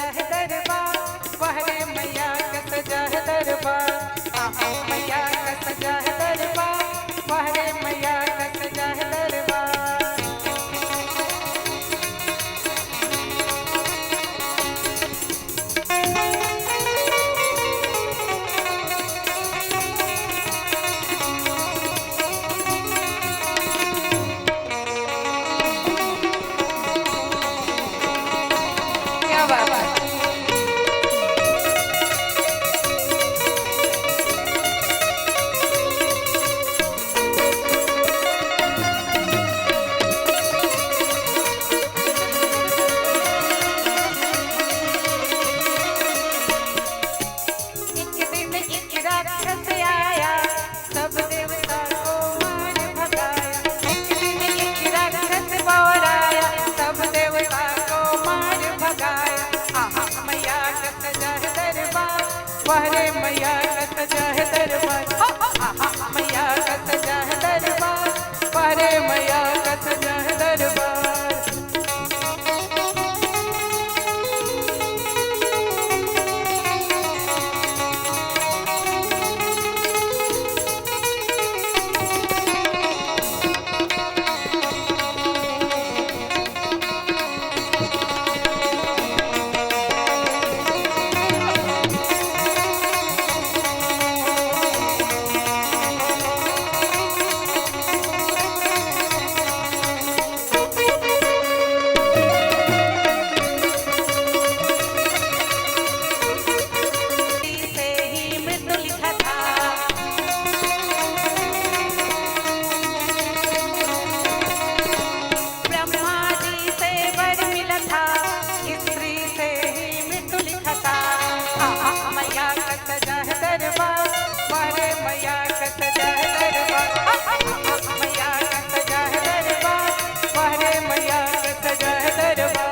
सजा है दरबार, पहरे मैया का सजा है दरबार। मैया का सजा है दरबार, पहरे मैया का सजा है दरबार। क्या बात है। एक दिन एक राक्षस आया, सब देवता को मार भगाया। एक दिन एक राक्षस और आया, सब देवता को मार भगाया। मैया का सजा है दरबार, पहरे मैया का सजा है दरबार। मैया का सजा है दरबार, पहरे मैया का सजा है दरबार। से ही मृत्यु लिखा था, ब्रह्मा जी से वर मिला था, स्त्री से ही मृत्यु लिखा था। मैया का सजा है दरबार, पहरे मैया का सजा है दरबार। मैया का सजा है दरबार, पहरे मैया का सजा है दरबार।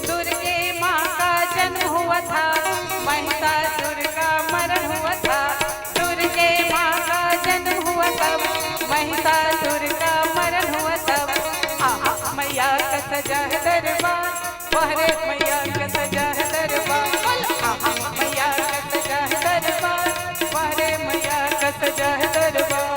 दुर्गे माँ का जन्म हुआ था, महिषासुर का मरण हुआ था। दुर्गे माँ का जन्म हुआ तब, महिषासुर का मरण हुआ तब। मैया का सजा है दरबार, पहरे मैया का सजा है दरबार। मैया का सजा है दरबार, पहरे मैया का सजा है दरबार।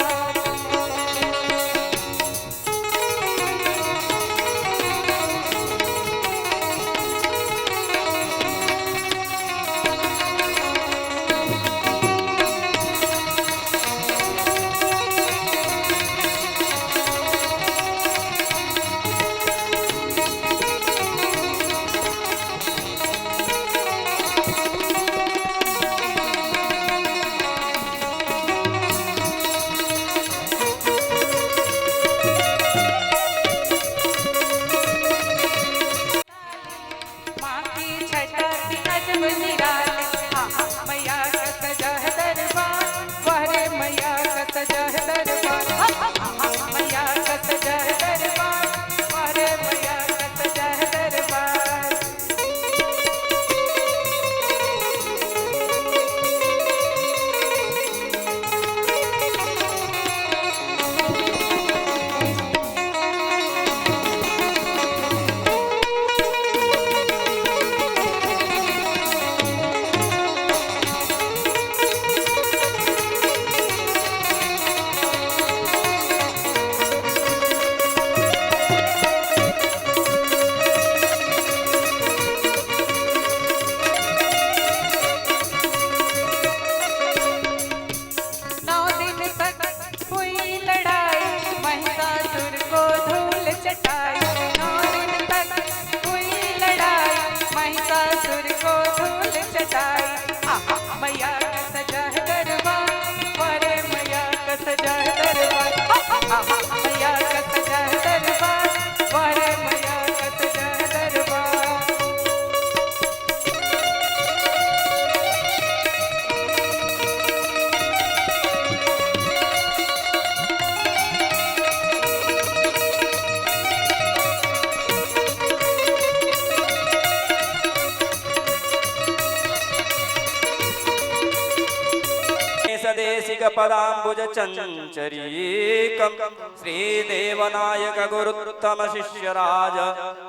सदेशिकपदाम्बुजचञ्चरीकं श्रीदेवनायक गुरुत्तम शिष्यराज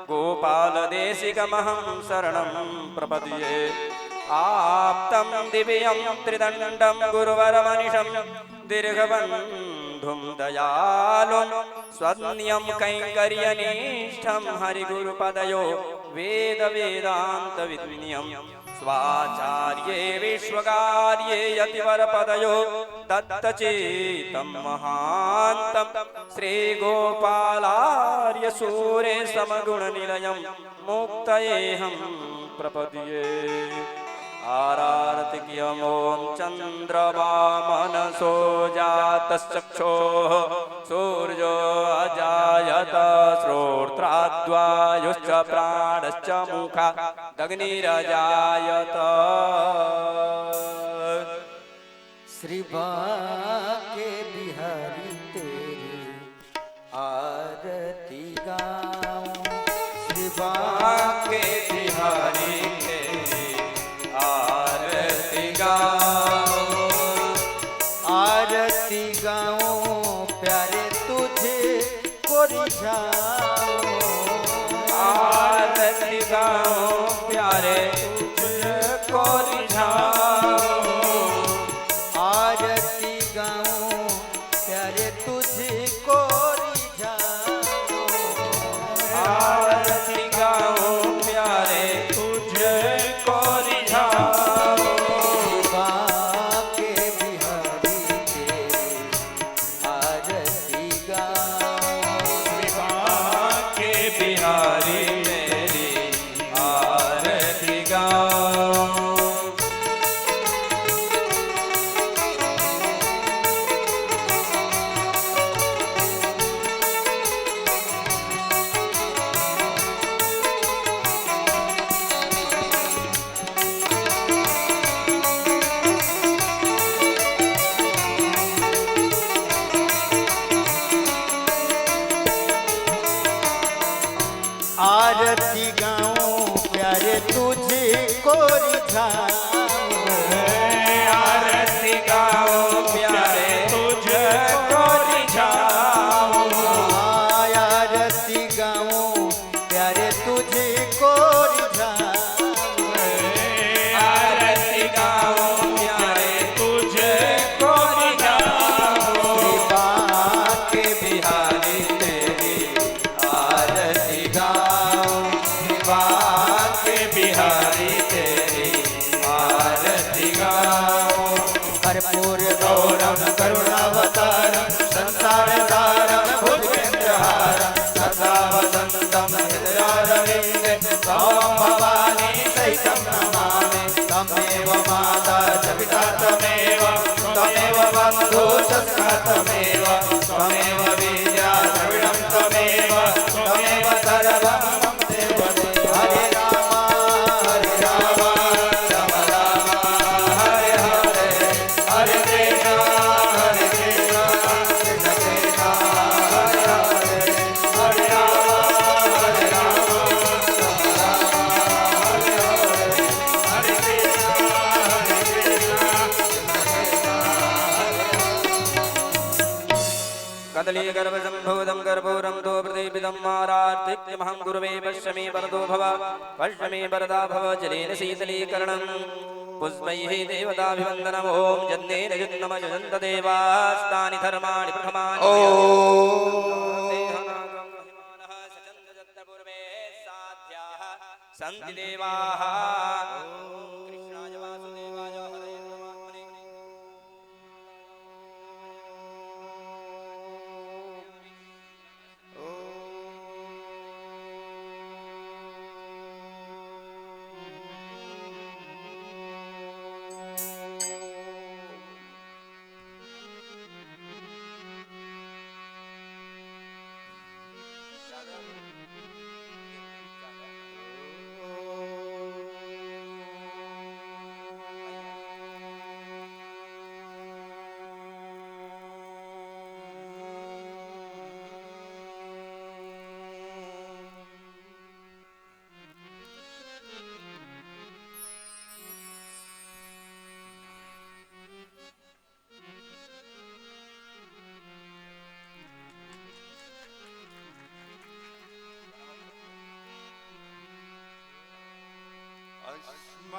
गोपालदेशिकमहं शरणं प्रपद्ये। आप्तं दिव्यं त्रिदण्डं गुरुवरमनिशं दीर्घबन्धुं दयालुं स्वन्यं कैङ्कर्यनिष्ठं हरिगुरुपदयो वेदवेदान्तविद्नियं स्वाचार्ये विश्वकार्ये यतिवरपदयो दत्तचेतं महान्तं श्रीगोपालार्य सूरे समगुणनिलयं मुक्तयेऽहं प्रपद्ये। आरार्तिक्यमों चन्द्रमा मनसो जातश्चक्षोः सूर्यो अजायत श्रोत्राद्वायुश्च प्राणश्च मुखादग्निरजायत। श्री बांके बिहारी तेरी आरती गाऊं। श्री बांके बिहारी आरती गाऊं। आरती गाऊं प्यारे तुझे को रिझाऊं। आरती गाऊं प्यारे तुझे को रिझाऊं। आरती गाऊं प्यारे तुझे को रिझाऊं। आरती गाऊं प्यारे तुझे को रिझाऊं। बांके बिहारी तेरी आरती गाऊं। बांके बिहारी मेरी आरती गाऊं। आरती गाऊं प्यारे तुझे को रिझाऊं। आरती गाऊं प्यारे तुझे को रिझाऊं। आरती गाऊं प्यारे तुझे को रिझाऊं। आरती गाऊं प्यारे तुझे को रिझाऊं। बांके बिहारी तेरी आरती गाऊं। बांके बिहारी तेरी आरती गाऊं। कर्पूर गौरम करुणावतारम संसार सारम भुजगेन्द्रहारम सदा वसंतम हृदयारविन्दे त्वां भवानी सहितं नमामि। तमेव माता च पिता तमेव त्वमेव बन्धु च सखा तमेव त्वमेव विद्या द्रविणं त्वमेव त्वमेव सर्वं मम देव देव। हरे राम राम राम हरे हरे हरे कृष्ण कृष्ण कृष्ण हरे हरे हरे राम हरे राम हरे हरे हरे कृष्ण कदली गर्भसम्भूतं कर्पूरं तो प्रदीपितं मारार्तिक्यमहं गुरुवे पश्यमे वरदो भव पश्यमे वरदा भव जलेन शीतलीकरणं पुष्पैः देवताभिवन्दनम् ॐ जन्नेन जुन्नमजुजन्त देवास्तानि धर्माणि प्रथमानि सन्ति देवाः। कृष्णाय वासुदेवाय हरे परमात्मने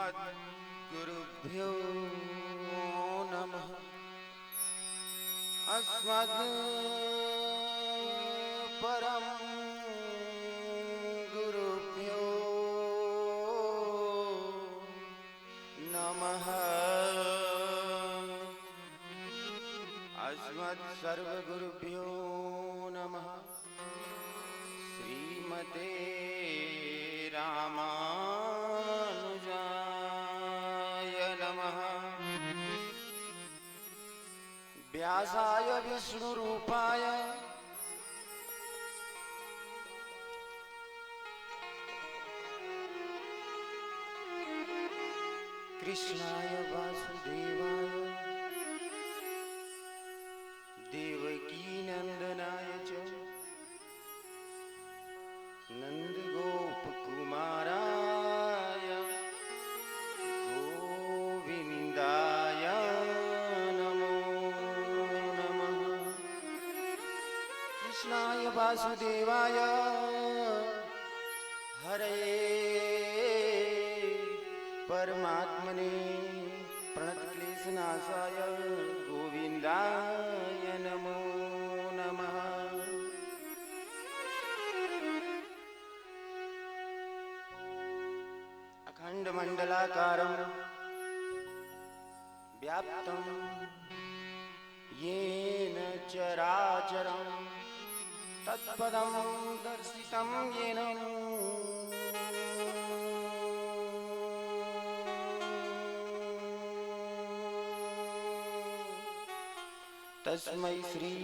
अस्मद्गुरुभ्यो नमः। अस्मद् परम गुरुभ्यो नमः। अस्मद् सर्वगुरुभ्यो नमः। श्रीमते रामानुजाय नमः। व्यासाय विष्णुरूपाय कृष्णाय वासुदेवाय देवकीनन्दनाय च नन्दगोपकुमाराय गोविन्दाय नमो नमः। कृष्णाय वासुदेवाय हरे परमात्मने प्रणतक्लेशनाशाय गोविन्दाय नमो नमः। अखण्डमण्डलाकारं व्याप्तं येन चराचरं तत्पदं दर्शितं येन तस्मै श्री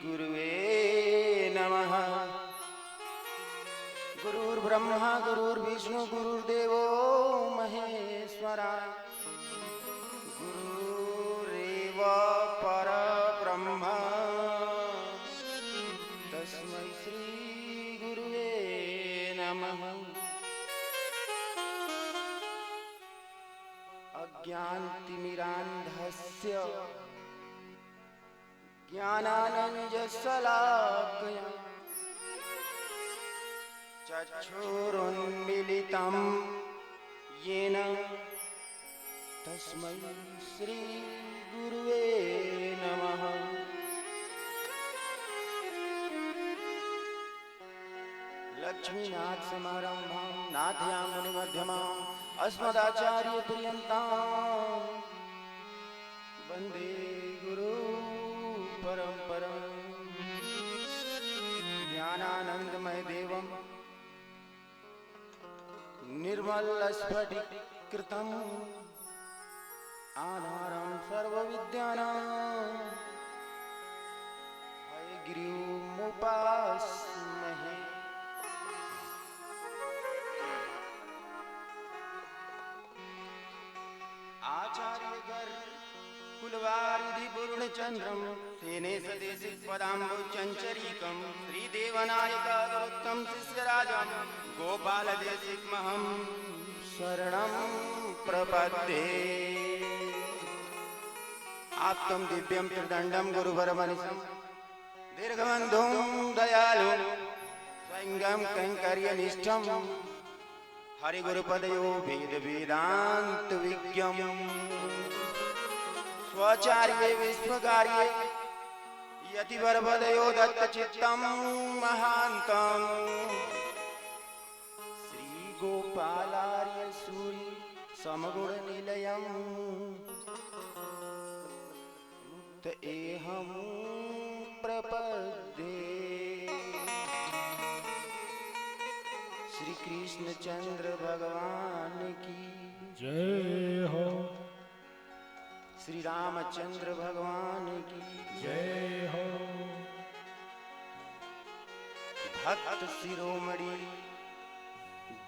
गुरुवे नमः। गुरुर्ब्रह्मा गुरुर्विष्णु गुरुर्देवो महेश्वरा गुरुरेव परब्रह्म तस्मै श्री गुरुवे नमः। अज्ञानतिमिरान्धस्य ज्ञानानञ्जशलाकया चक्षुरुन्मीलितं येन तस्मै श्री गुरुवे नमः। लक्ष्मीनाथसमारम्भां नाथयामुनिमध्यमाम् अस्मदाचार्यपर्यन्तां वन्दे गुरुपरम्पराम्। ज्ञानानन्दमयदेवं निर्मलस्फटिककृतम् आधारं सर्वविद्यानां हयग्रीवमुपास्महे। आचार्यगर् कुलवारिधि पूर्णचन्द्रं सेने सदेशि पदाम्बुचञ्चरीकं श्रीदेवनायकावृत्तं शिष्यराजं गोपालदेशिकमहं शरणं प्रपद्ये। आप्तं दिव्यं त्रिदण्डं गुरुवरमनिशं दीर्घबन्धुं दयालुं स्वयं कैङ्कर्यनिष्ठं हरिगुरुपदयो वेदवेदान्तविज्ञं स्वचार्ये विश्वकार्ये यतिवरपदयो दत्तचित्तं महान्तं श्रीगोपालार्य सूरि समगुणनिलयं मुक्त एहं प्रपद्ये। श्री कृष्णचंद्र भगवान की जय हो। श्री रामचंद्र भगवान की जय हो। भक्त शिरोमणि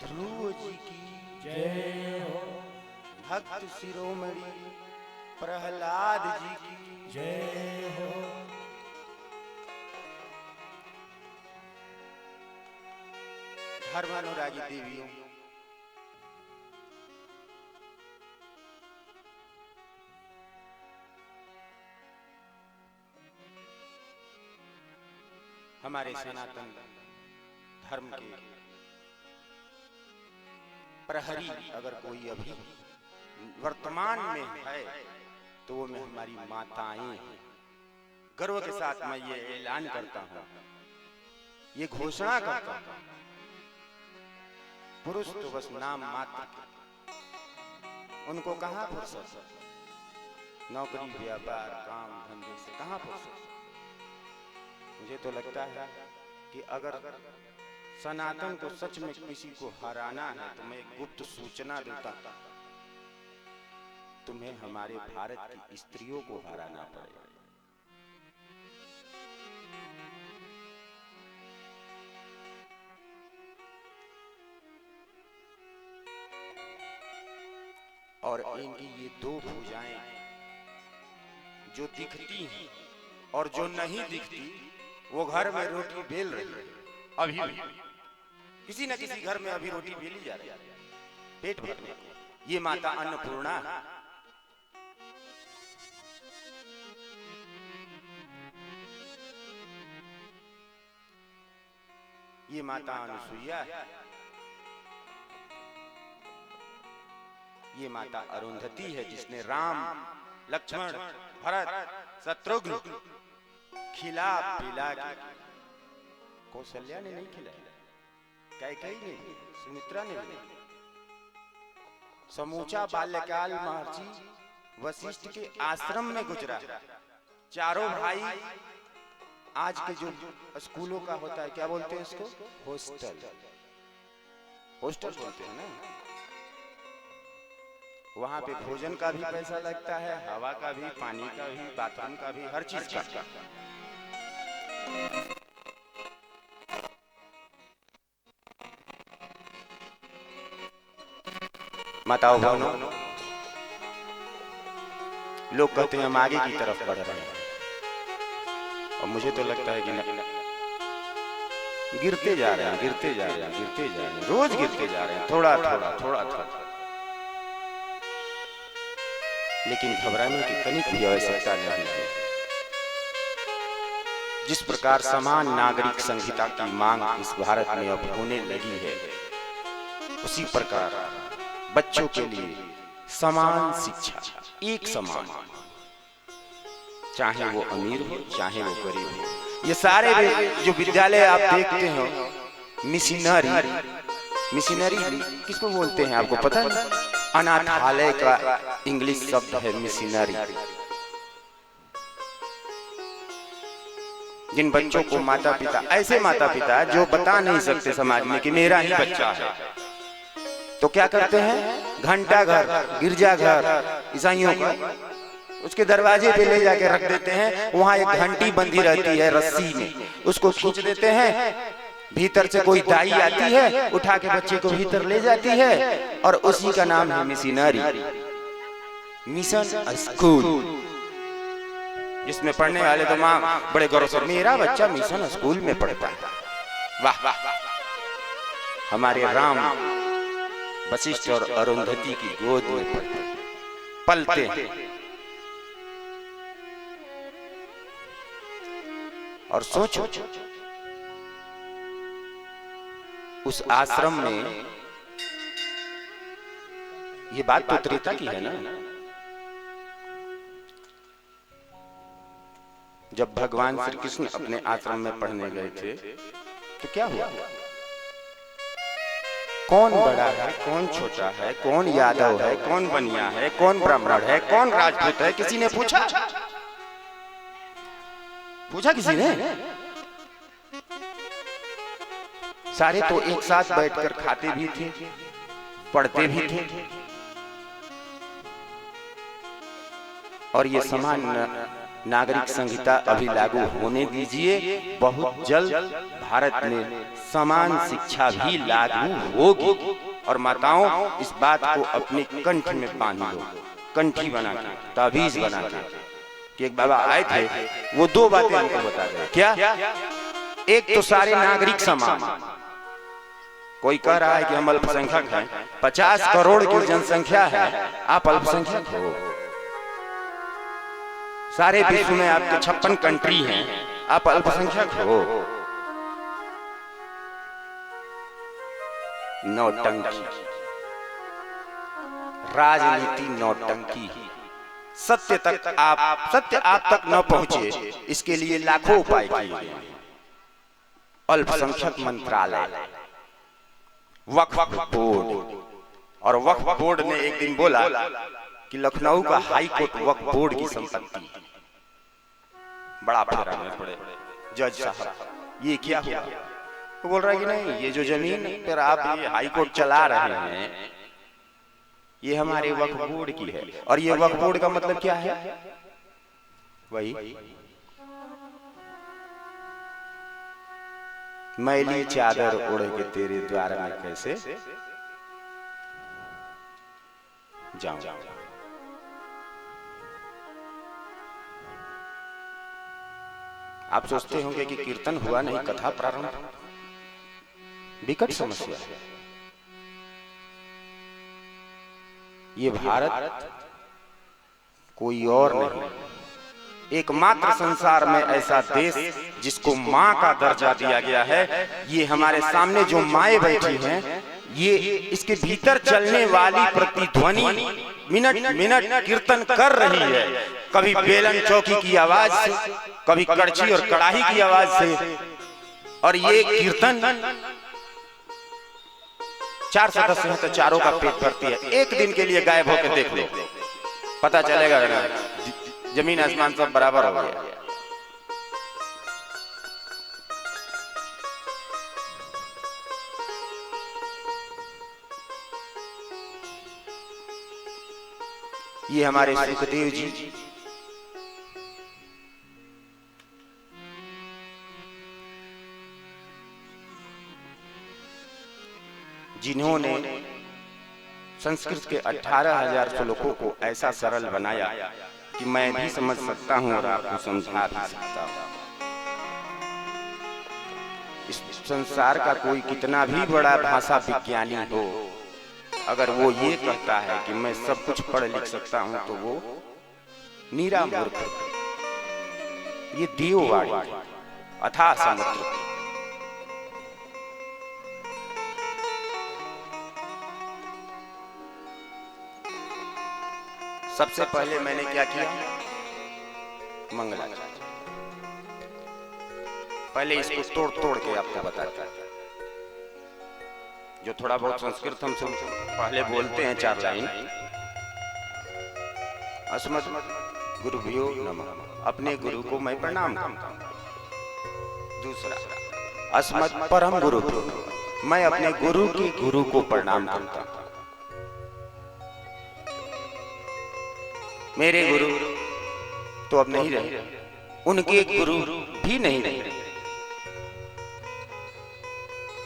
ध्रुव जी की जय हो। भक्त शिरोमणि प्रहलाद जी की जय हो। धर्मानुरागी देवियों, हमारे सनातन धर्म के प्रहरी अगर कोई अभी वर्तमान में है तो वो में हमारी माताएं हैं। गर्व के साथ मैं ये ऐलान करता हूं, ये घोषणा करता हूं, पुरुष तो बस नाम मात्र के, उनको कहां फुर्सत, नौकरी व्यापार काम धंधे से कहां फुर्सत। मुझे तो लगता है कि अगर सनातन को सच में किसी को हराना है तो मैं एक गुप्त सूचना देता, तुम्हें हमारे भारत की स्त्रियों को हराना पड़ेगा। और इनकी ये दो भुजाएं जो दिखती हैं और जो नहीं दिखती, वो घर में रोटी बेल रही है। अभी किसी न किसी घर में अभी रोटी बेली जा रही है पेट भरने को। ये माता अन्नपूर्णा, ये माता अनुसुईया, ये माता अरुंधति है जिसने राम लक्ष्मण भरत शत्रुघ्न खिला पिला के, कौशल्या ने नहीं खिलाया, कैकेयी ने भी, सुमित्रा ने भी, समूचा बाल्यकाल महर्षि वशिष्ठ के आश्रम में गुजरा। चारों भाई आज के जो स्कूलों का होता है, क्या बोलते हैं इसको, हॉस्टल, हॉस्टल बोलते हैं ना, वहां पे भोजन का भी पैसा लगता है, हवा का भी, पानी का भी, बाथरूम का भी, हर चीज का। माताओं बहनों, लोग कहते हैं हम आगे की तरफ बढ़ रहे हैं, और मुझे तो लगता है कि गिरते जा रहे हैं, गिरते जा रहे हैं, गिरते जा रहे हैं, रोज गिरते जा रहे हैं, थोड़ा थोड़ा थोड़ा थोड़ा। लेकिन घबराने की तनिक भी आवश्यकता नहीं है। जिस प्रकार समान नागरिक संहिता की मांग इस भारत में अब होने लगी है, उसी प्रकार बच्चों के लिए समान शिक्षा, एक समान, चाहे वो अमीर हो चाहे वो गरीब हो। ये सारे जो विद्यालय आप देखते हो, मिशनरी, मिशनरी किसको बोलते हैं आपको पता है? अनाथालय का इंग्लिश शब्द है मिशनरी। जिन बच्चों को माता पिता, ऐसे माता पिता जो बता नहीं सकते समाज में कि मेरा ही बच्चा है, तो क्या करते हैं, घंटा घर, गिरजा घर ईसाइयों का, उसके दरवाजे पे ले जाके रख देते हैं। वहां एक घंटी बंधी रहती है रस्सी में, उसको खींच देते हैं, भीतर से कोई दाई आती है, उठा के बच्चे को भीतर ले जाती है, और उसी का नाम है मिशनरी, मिशन स्कूल, जिसमें पढ़ने वाले तो माँ बड़े गौरव से, मेरा बच्चा मिशन स्कूल में पढ़ता है। वाह वाह, हमारे राम वशिष्ठ और अरुंधति की गोद में पलते हैं। और सोचो, उस आश्रम में, ये बात तो त्रेता की है ना, जब भगवान श्री कृष्ण अपने आश्रम में पढ़ने गए थे तो क्या हुआ? कौन बड़ा है, कौन छोटा है, कौन यादव है, कौन बनिया है, कौन ब्राह्मण है, कौन राजपूत है, किसी ने पूछा? पूछा किसी ने? सारे तो एक साथ बैठकर खाते भी थे, पढ़ते भी थे, और ये समान नागरिक संहिता अभी लागू होने दीजिए, बहुत जल्द भारत में समान शिक्षा भी लागू होगी। और माताओं, इस बात को अपने कंठ में बांध लो, कंठी बना के, ताबीज बना के। कि एक बाबा आए थे, वो दो बातें हमको बता गए। क्या? एक तो सारे नागरिक समान, कोई कह रहा है कि हम अल्पसंख्यक हैं, 50 करोड़ की जनसंख्या है, आप अल्पसंख्यक हो। सारे विश्व में आपके 56 कंट्री हैं, आप अल्पसंख्यक हो। नौटंकी, राजनीति नौटंकी है। सत्य आप तक न पहुंचे, इसके लिए लाखों उपाय किए गए हैं। अल्पसंख्यक मंत्रालय, वक्फ बोर्ड, और वक्फ बोर्ड ने एक दिन बोला कि लखनऊ का हाई कोर्ट वक्फ बोर्ड की संपत्ति है। बड़ा फेरा में पड़े जज साहब, ये क्या हुआ? वो बोल रहा है कि नहीं, ये जो जमीन पर आप ये हाई कोर्ट चला रहे हैं, ये हमारे वक्फ बोर्ड की है। और ये वक्फ बोर्ड का मतलब क्या है? वही मैली चादर ओढ़ के तेरे द्वार में कैसे जाऊं। आप सोचते होंगे कि कीर्तन हुआ नहीं, कथा प्रारंभ। विकट समस्या है। ये भारत कोई और नहीं, एकमात्र संसार में ऐसा देश जिसको माँ का दर्जा दिया गया है। ये हमारे सामने जो माएँ बैठी हैं, ये इसके भीतर चलने वाली प्रतिध्वनि मिनट मिनट कीर्तन कर रही है। कभी बेलन चौकी की आवाज से, कभी कड़छी और कड़ाही की आवाज से। और ये कीर्तन 4 सदस्य हैं तो चारों का पेट भरती है। एक दिन के लिए गायब होकर देख लो, पता चलेगा ना, जमीन आसमान सब बराबर हो गया। ये हमारे सुखदेव जी जिन्होंने संस्कृत के 18,000 श्लोकों को ऐसा सरल बनाया कि मैं भी समझ सकता हूं और आपको समझा भी सकता हूं। इस संसार का कोई कितना भी बड़ा भाषा विज्ञानी हो, अगर वो ये कहता है कि मैं सब कुछ पढ़ लिख सकता हूं, तो वो नीरा मूर्ख। ये देववाणी अथाह समुद्र। सबसे पहले मैंने क्या किया? मंगलाचरण। पहले इसको तोड़ तोड़ के आपको बताता, जो थोड़ा बहुत संस्कृत हम पहले बोलते हैं 4 लाइन। अस्मत् गुरुभ्यो नमः, अपने गुरु को मैं प्रणाम करता हूं। दूसरा, अस्मत् परम गुरुभ्यो नमः, मैं अपने गुरु के गुरु को प्रणाम करता हूं। मेरे गुरु तो अब नहीं रहे, उनके गुरु भी नहीं रहे।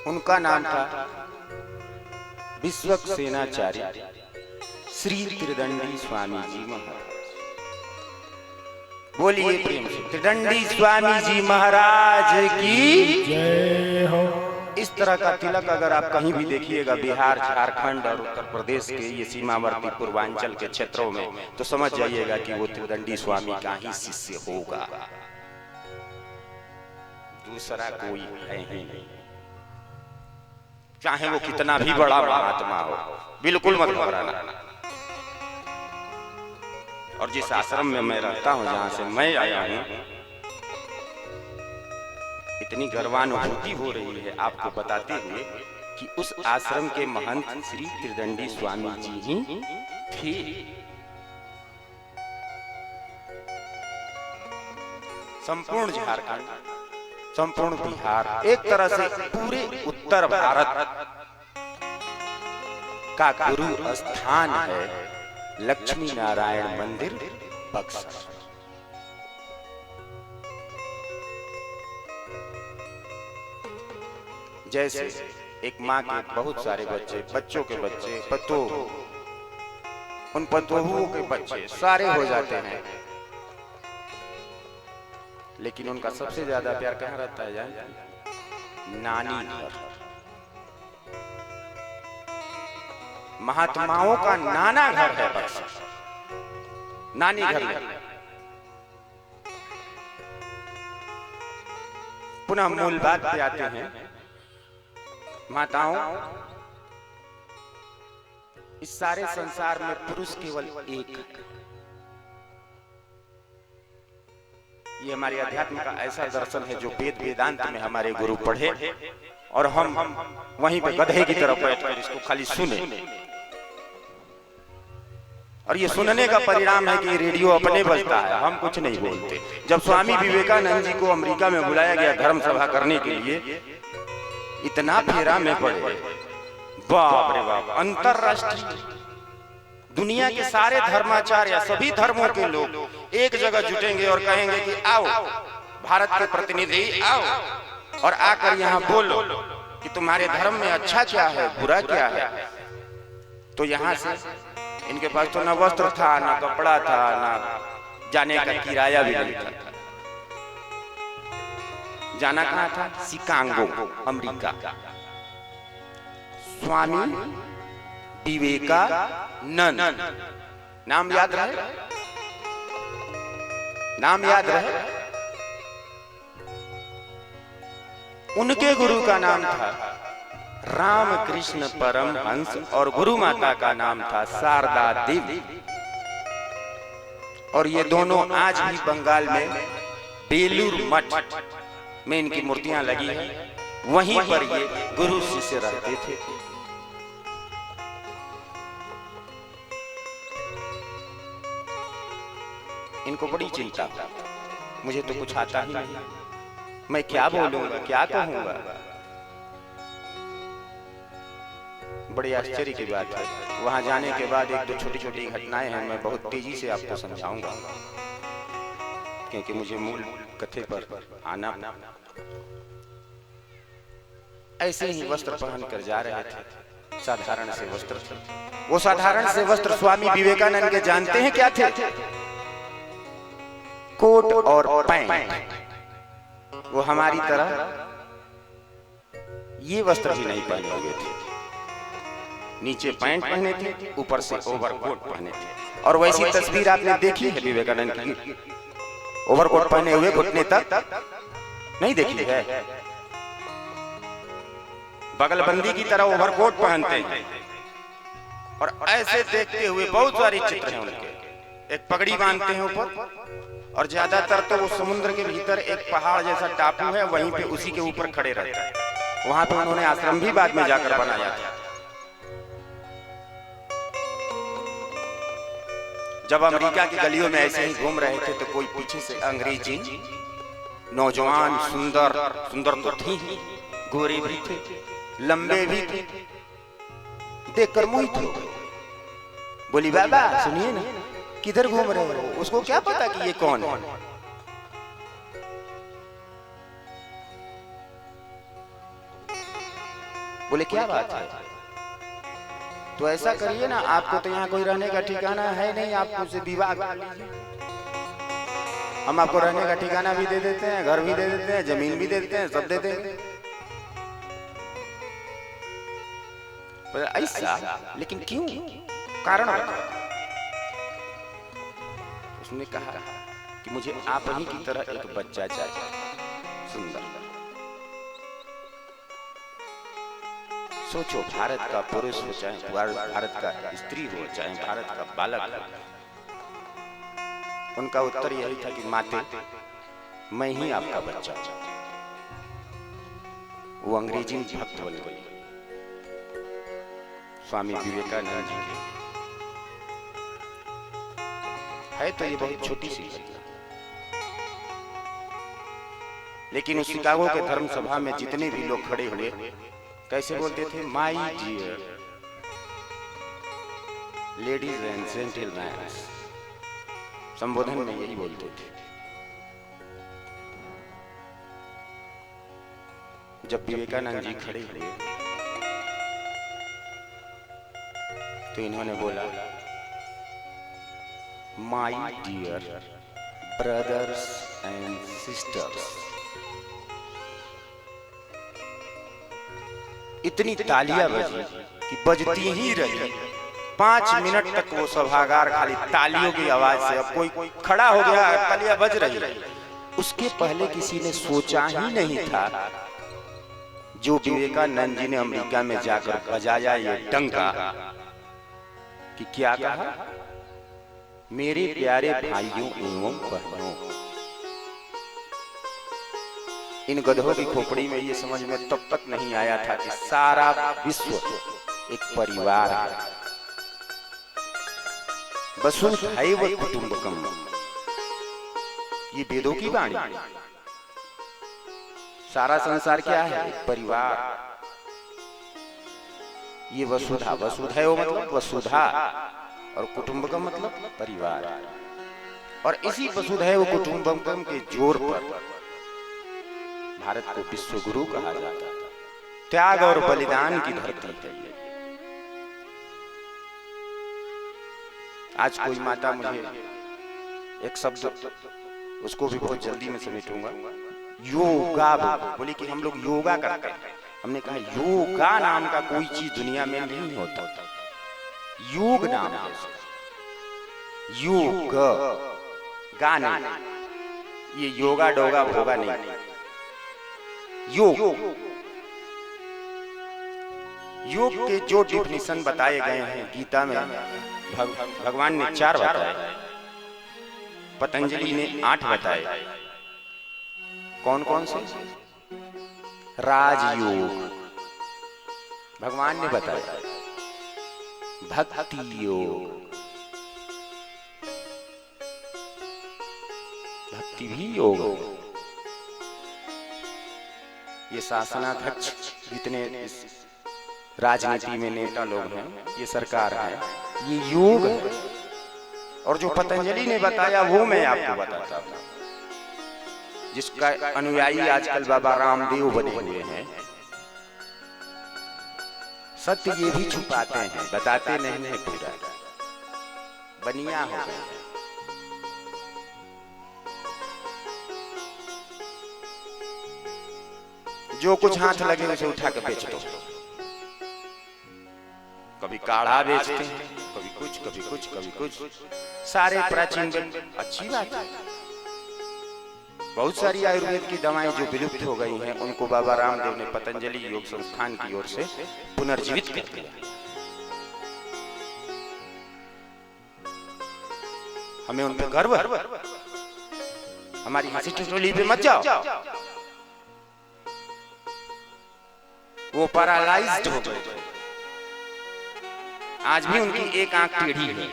उनका नाम था विश्वक्सेनाचार्य श्री त्रिदंडी स्वामी जी महाराज। बोलिए प्रेम से, त्रिदंडी स्वामी जी महाराज की जय हो। इस तरह का तिलक अगर आप कहीं भी देखिएगा, बिहार, झारखंड और उत्तर प्रदेश के ये सीमावर्ती पूर्वांचल के क्षेत्रों में, तो समझ जाइएगा कि वो त्रिदंडी स्वामी का ही शिष्य होगा, दूसरा कोई है ही नहीं। चाहे वो कितना भी बड़ा महात्मा हो, बिल्कुल मत घबराना। और जिस आश्रम में मैं रहता हूं, जहां से मैं आया हूं, इतनी गर्वानुभूति हो रही है आपको बताते हुए कि उस आश्रम के महंत श्री त्रिदंडी स्वामी जी ही थे। संपूर्ण झारखंड, संपूर्ण बिहार, एक तरह से पूरे उत्तर भारत का गुरु स्थान है लक्ष्मी नारायण मंदिर बक्सर। जैसे एक माँ के बहुत सारे बच्चे, बच्चों के बच्चे, पतोह, उन पतोहुओं के बच्चे सारे हो जाते हैं, लेकिन उनका सबसे ज्यादा प्यार कहाँ रहता है जान? नानी घर। महात्माओं का नाना घर है बक्सर, नानी घर है। पुनः मूल बात पे आते हैं। माताओं, इस सारे संसार में पुरुष केवल एक है। ये हमारे अध्यात्म का ऐसा दर्शन है जो वेद वेदांत में हमारे गुरु पढ़े और हम वहीं पे गधे की तरफ बैठकर इसको खाली सुने। और ये सुनने का परिणाम है कि रेडियो अपने बजता है, हम कुछ नहीं बोलते। जब स्वामी विवेकानंद जी को अमेरिका में बुलाया गया धर्म सभा करने के लिए, इतना फेरा में पड़े, बाप रे बाप, अंतरराष्ट्रीय दुनिया के सारे धर्माचार्य, सभी धर्मों के लोग एक जगह जुटेंगे और कहेंगे कि आओ भारत के प्रतिनिधि आओ और आकर यहाँ बोलो कि तुम्हारे धर्म में अच्छा क्या है, बुरा क्या है। तो यहाँ से इनके पास तो ना वस्त्र था, ना कपड़ा था, ना जाने का किराया भी नहीं था। जाना कहाँ था? Chicago, America. स्वामी विवेकानंद, नाम याद रहे, नाम याद रहे। उनके गुरु का नाम था रामकृष्ण परमहंस और गुरु माता का नाम था शारदा देवी। और ये दोनों आज भी बंगाल में बेलूर मठ में इनकी मूर्तियां लगी हैं, वहीं पर ये गुरु शिष्य रहते थे। इनको बड़ी चिंता, मुझे तो कुछ आता ही नहीं, मैं क्या बोलूंगा, क्या कहूंगा। बड़ी आश्चर्य की बात है, वहां जाने के बाद एक दो छोटी छोटी घटनाएं हैं, मैं बहुत तेजी से आपको समझाऊंगा क्योंकि मुझे मूल कथे पर आना। ऐसे ही वस्त्र पहनकर जा रहे थे, साधारण से वस्त्र थे। वो साधारण से वस्त्र स्वामी विवेकानंद के जानते हैं क्या थे? कोट और पैंट। वो हमारी तरह ये वस्त्र भी नहीं पहने हुए थे, नीचे पैंट पहने थे, ऊपर से ओवरकोट पहने थे। और वैसी तस्वीर आपने देखी है विवेकानंद की? ओवरकोट पहने हुए घुटने तक नहीं देखी है? बगलबंदी की तरह ओवरकोट पहनते हैं और ऐसे देखते हुए बहुत सारे चित्र हैं उनके। एक पगड़ी बांधते हैं ऊपर, और ज्यादातर तो वो समुद्र के भीतर एक पहाड़ जैसा टापू है, वहीं पे उसी के ऊपर खड़े रहते हैं। वहां पे उन्होंने आश्रम भी बाद में जाकर बनाया था। जब अमेरिका की गलियों में ऐसे ही घूम रहे थे तो कोई पीछे से अंग्रेजी नौजवान, सुंदर तो थी, गोरे भी थे, लंबे भी थे, देखकर मोहित हो गए। बोली बाबा सुनिए ना, किधर घूम रहे हो? उसको क्या पता कि ये कौन है। बोले क्या बात है? तो ऐसा करिए ना, आपको तो यहाँ कोई रहने का ठिकाना है नहीं, आप मुझसे विवाह कर लीजिए, हम आपको रहने का ठिकाना भी दे देते हैं, घर भी दे देते हैं, जमीन भी दे देते हैं, सब दे देते हैं। ऐसा? लेकिन क्यों? कारण बताओ। उसने कहा कि मुझे आप ही की तरह एक बच्चा चाहिए, सुंदर। सोचो, भारत का पुरुष हो चाहे भारत का स्त्री हो, चाहे भारत का बालक हो, उनका उत्तर यही था कि माते, मैं ही आपका बच्चा। वो अंग्रेजी में भक्त बन गई स्वामी विवेकानंद जी के। है तो ये बहुत छोटी सी घटना, लेकिन उस शिकागो के धर्म सभा में जितने भी लोग खड़े हुए कैसे बोलते थे? My dear ladies and gentleman, संबोधन में यही बोलते थे। जब विवेकानंद जी खड़े हुए तो इन्होंने बोला, my dear brothers and sisters. इतनी तालियां बजी कि बजती ही रही। 5 मिनट तक वो सभागार खाली तालियों की आवाज से, अब कोई खड़ा हो गया, तालियां बज रही। उसके पहले किसी ने सोचा ही नहीं था जो विवेकानंद जी ने अमेरिका में जाकर बजाया ये डंका, कि क्या कहा, मेरे प्यारे भाइयों एवं बहनों। इन गधों की खोपड़ी में ये समझ में तब तक नहीं आया था कि सारा विश्व एक परिवार है। वसुधैव कुटुंबकम, ये वेदों की वाणी। सारा संसार क्या है? एक परिवार। ये वसुधा, वसुधैव मतलब वसुधा, और कुटुंबकम मतलब परिवार। और इसी वसुधैव कुटुंबकम के जोर पर भारत को विश्व गुरु कहा जाता है। त्याग और बलिदान की धरती है ये। आज कोई माता मुझे एक शब्द, उसको भी बहुत जल्दी में समेटूंगा, योगा बोली कि हम लोग योगा करते हैं। हमने कहा योगा नाम का कोई चीज दुनिया में नहीं होता। योग नाम है, योग गाने, ये योगा डोगा भोगा नहीं। योग, योग के जो डिफिनेशन बताए गए हैं गीता में, भगवान ने 4 बताए, पतंजलि ने 8 बताए। कौन कौन से? राजयोग भगवान ने बताया, भक्ति योग, भक्ति भी योग। ये शासनाध्यक्ष जितने राजनीति में नेता लोग हैं, ये सरकार है, ये योग है। और जो पतंजलि ने बताया वो मैं आपको बताता हूँ, जिसका अनुयायी आजकल बाबा रामदेव बने हुए हैं। सत्य ये भी छुपाते हैं, बताते नहीं है, पूरा बनिया हो गए हैं। जो कुछ हाथ लगे उसे उठा के बेच दो। कभी काढ़ा बेचते हैं, कभी कुछ कभी कुछ कभी कुछ। सारे प्राचीन अच्छी बात है। बहुत सारी आयुर्वेद की दवाएं जो विलुप्त हो गई हैं, उनको बाबा रामदेव ने पतंजलि योग संस्थान की ओर से पुनर्जीवित कर दिया। हमें उन पर गर्व है। हमारी हंसी ठिठोली पे मत जाओ। वो पैरालाइज्ड हो गए। आज भी उनकी एक आंख टेढ़ी है,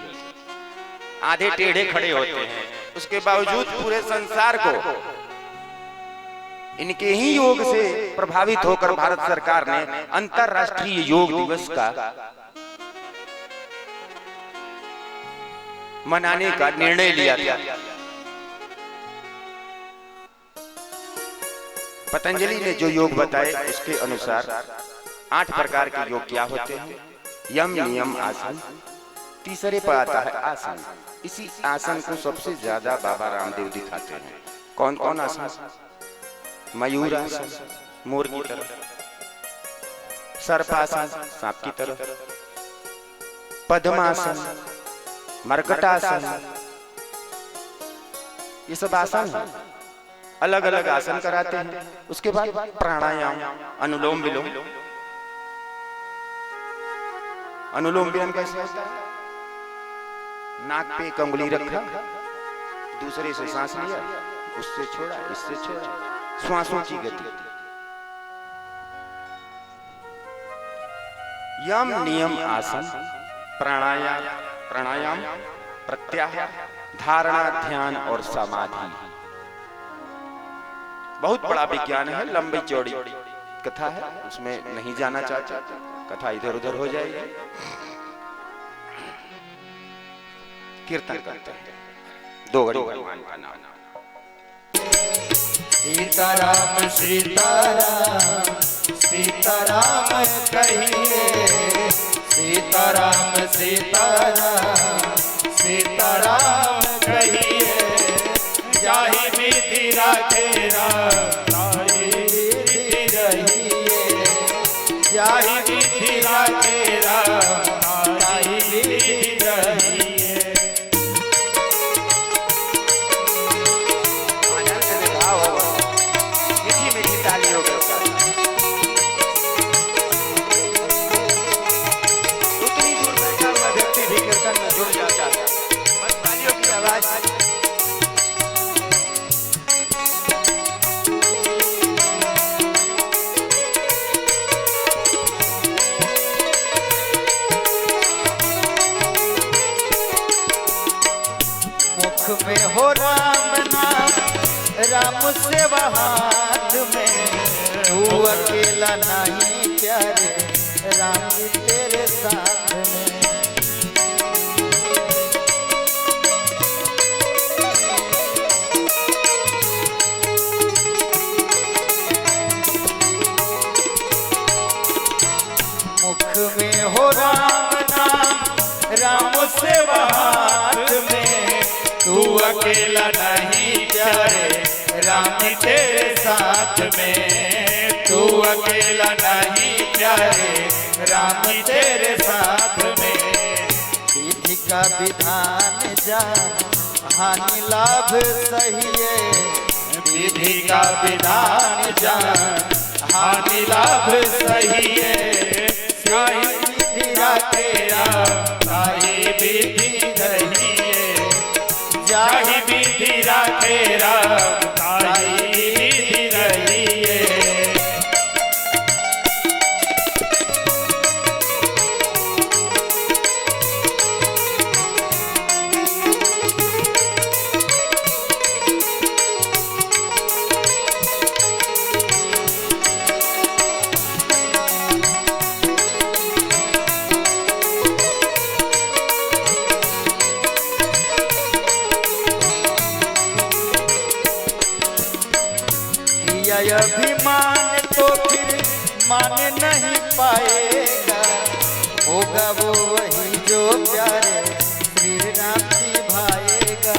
आधे टेढ़े खड़े होते हैं। उसके बावजूद पूरे संसार को इनके ही योग से प्रभावित होकर भारत सरकार ने अंतर्राष्ट्रीय योग दिवस का मनाने का निर्णय लिया था। पतंजलि ने जो योग बताए उसके अनुसार 8 प्रकार के योग क्या होते हैं? यम नियम आसन, तीसरे पर आता है आसन। इसी आसन को सबसे ज्यादा बाबा रामदेव दिखाते हैं। कौन कौन आसन? मयूर आसन, मोर की तरह, सर्पासन, सांप की तरह, पद्मासन, मरकटासन, ये सब आसन है। अलग अलग आसन कराते हैं। उसके बाद प्राणायाम, अनुलोम विलोम। अनुलोम विलोम कैसे होता है? नाक पे एक अंगुली रखा, दूसरे से सांस लिया, उससे छोड़ा, इससे छोड़ा, श्वासों की गति। यम नियम आसन, प्राणायाम, प्रत्याहार, धारणा, ध्यान और समाधि। बहुत बड़ा विज्ञान है, लंबी चौड़ी कथा है, उसमें नहीं जाना चाहता, कथा इधर उधर हो जाएगी। कीर्तन करते हैं 2 घड़ी भगवान का नाम। सीताराम सीताराम सीताराम कहिए, सीताराम सीताराम सीताराम कहिए। जाहि विधि राखेरा ताहि विधि रहिए, जाहि विधि राखेरा ताहि विधि रहिए। उतनी दूर बैठा हुआ व्यक्ति भी राम नाम राम सेवा हाथ में, तू अकेला नहीं प्यारे राम जी तेरे साथ में। मुख में हो राम नाम राम सेवा हाथ में, तू अकेला नहीं प्यारे राम तेरे साथ में, तू अकेला नहीं प्यारे राम तेरे साथ में। विधि का विधान जान हानि लाभ सही है, विधि का विधान जान हानि लाभ सही है। साई विधि तेरा साई विधि रहिए, जाहि विधि तेरा साई विधि रहिए। अभिमान तो फिर मान नहीं पाएगा, होगा वो वही जो प्यारे श्री राम जी भाएगा,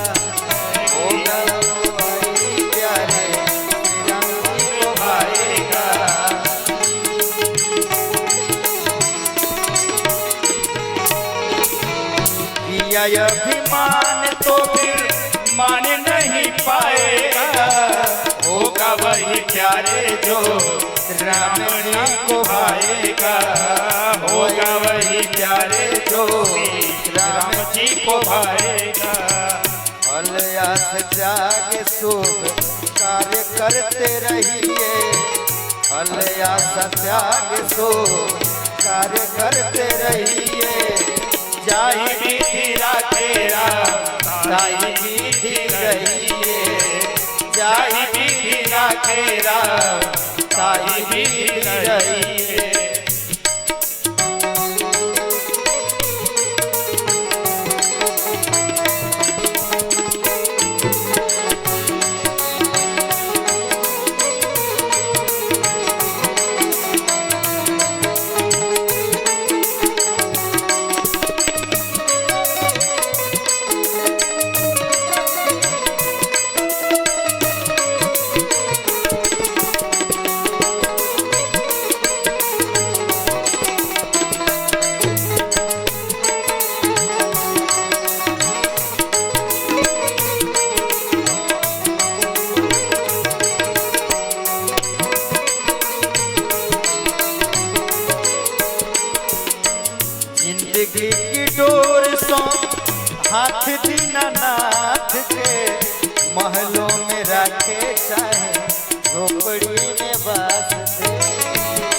होगा वो वही प्यारे श्री राम जी को भाएगा। किया अभिमान तो फिर मान नहीं पाएगा, होगा वही प्यारे जो राम जी को भाएगा, होगा वही प्यारे जो राम जी को भाएगा। फल आस त्याग शुभ कार्य करते रहिए, फल आस त्याग शुभ कार्य करते रहिए। जाहि विधि तेरा साई विधि रहिए, जाहि विधि तेरा साई विधि रहिए। जिंदगी की डोर सो हाथ दीनानाथ के, महलों में रखे चाहे झोपड़ी में बास दे।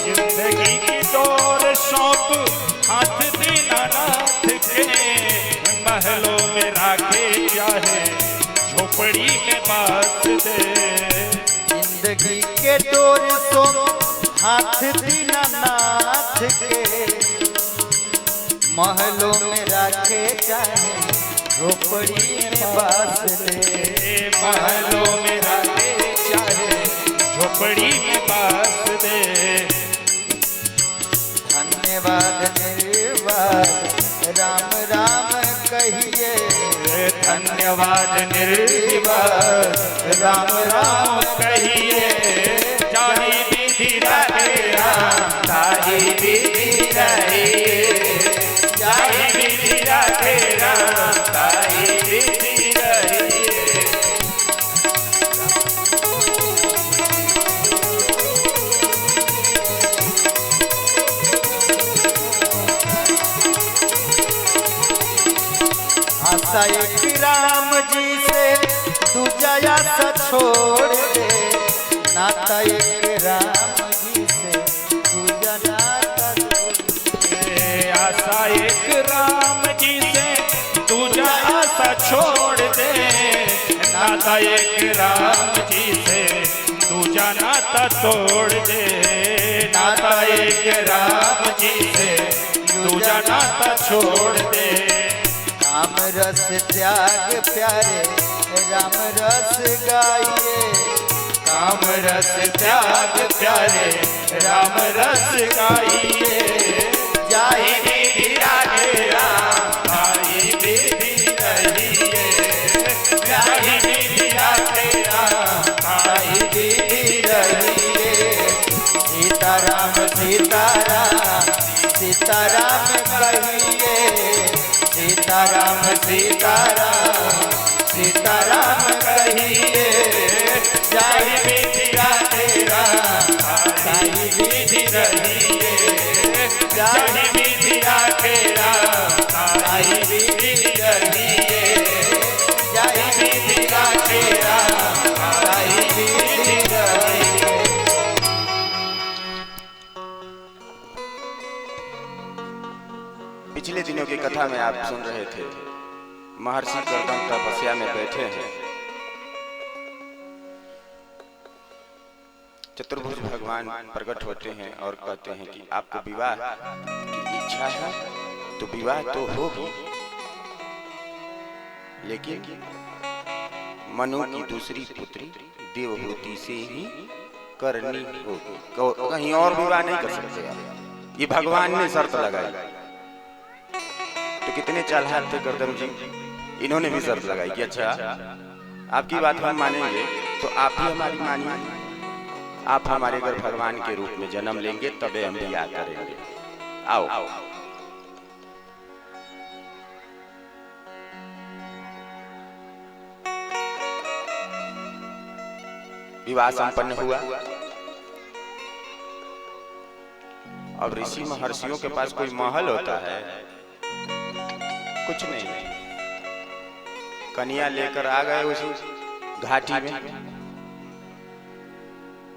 जिंदगी की डोर सौंप हाथ दीनानाथ के, महलों में रखे चाहे झोपड़ी में बास दे। जिंदगी के डोर सौंप हाथ दीनानाथ के, महलों में रखे चाहे झोपड़ी में बास दे। महलों में रखे चाहे झोपड़ी में बास दे। धन्यवाद निर्वाद राम राम कहिए, धन्यवाद निर्वाद राम राम कहिए। जाहि विधि तेरा साई विधि रहिए, जाहि विधि तेरा साई विधि रहिए। आशा एक राम जी से दूजा आशा छोड़ दे, नाता एक राम जी से दूजा नाता छोड़ दे। आशा एक राम जी से दूजा आशा छोड़ दे, नाता एक राम जी से दूजा नाता तोड़ दे, नाता एक राम जी से दूजा नाता छोड़ दे। राम रस त्याग प्यारे राम रस गाइए, काम रस त्याग प्यारे राम रस गाइए। जाहि विधि राधे राम आई विधि रहिए, जाहि विधि राधे राम आई विधि रहिए। सीताराम सीताराम सीताराम कहिए, सीताराम सीताराम सीताराम कहिए। जाहि विधि राधे राम आई विधि रहिए, जाहि विधि राधे राम आई विधि रहिए, जाहि विधि राधे राम आई विधि रहिए। पिछले दिनों की कथा में आप सुन रहे थे, महर्षि कर्दम तपस्या में बैठे हैं। चतुर्भुज भगवान प्रकट होते हैं और कहते हैं कि आपको विवाह की इच्छा है तो विवाह तो होगी, लेकिन मनु की दूसरी पुत्री देवहूति से ही करनी होगी, कहीं और विवाह नहीं कर सकते आप। ये भगवान ने शर्त लगाई। तो कितने चालाक थे कर्दम जी, इन्होंने भी शर्त लगाई कि अच्छा आपकी बात हम मानेंगे तो आप ही हमारी मानिए, आप हमारे घर भगवान के रूप में जन्म लेंगे तबे हम ब्याह करेंगे। आओ विवाह संपन्न हुआ। अब ऋषि महर्षियों के पास कोई महल होता है? कुछ नहीं। कन्या लेकर आ गए उसी घाटी में,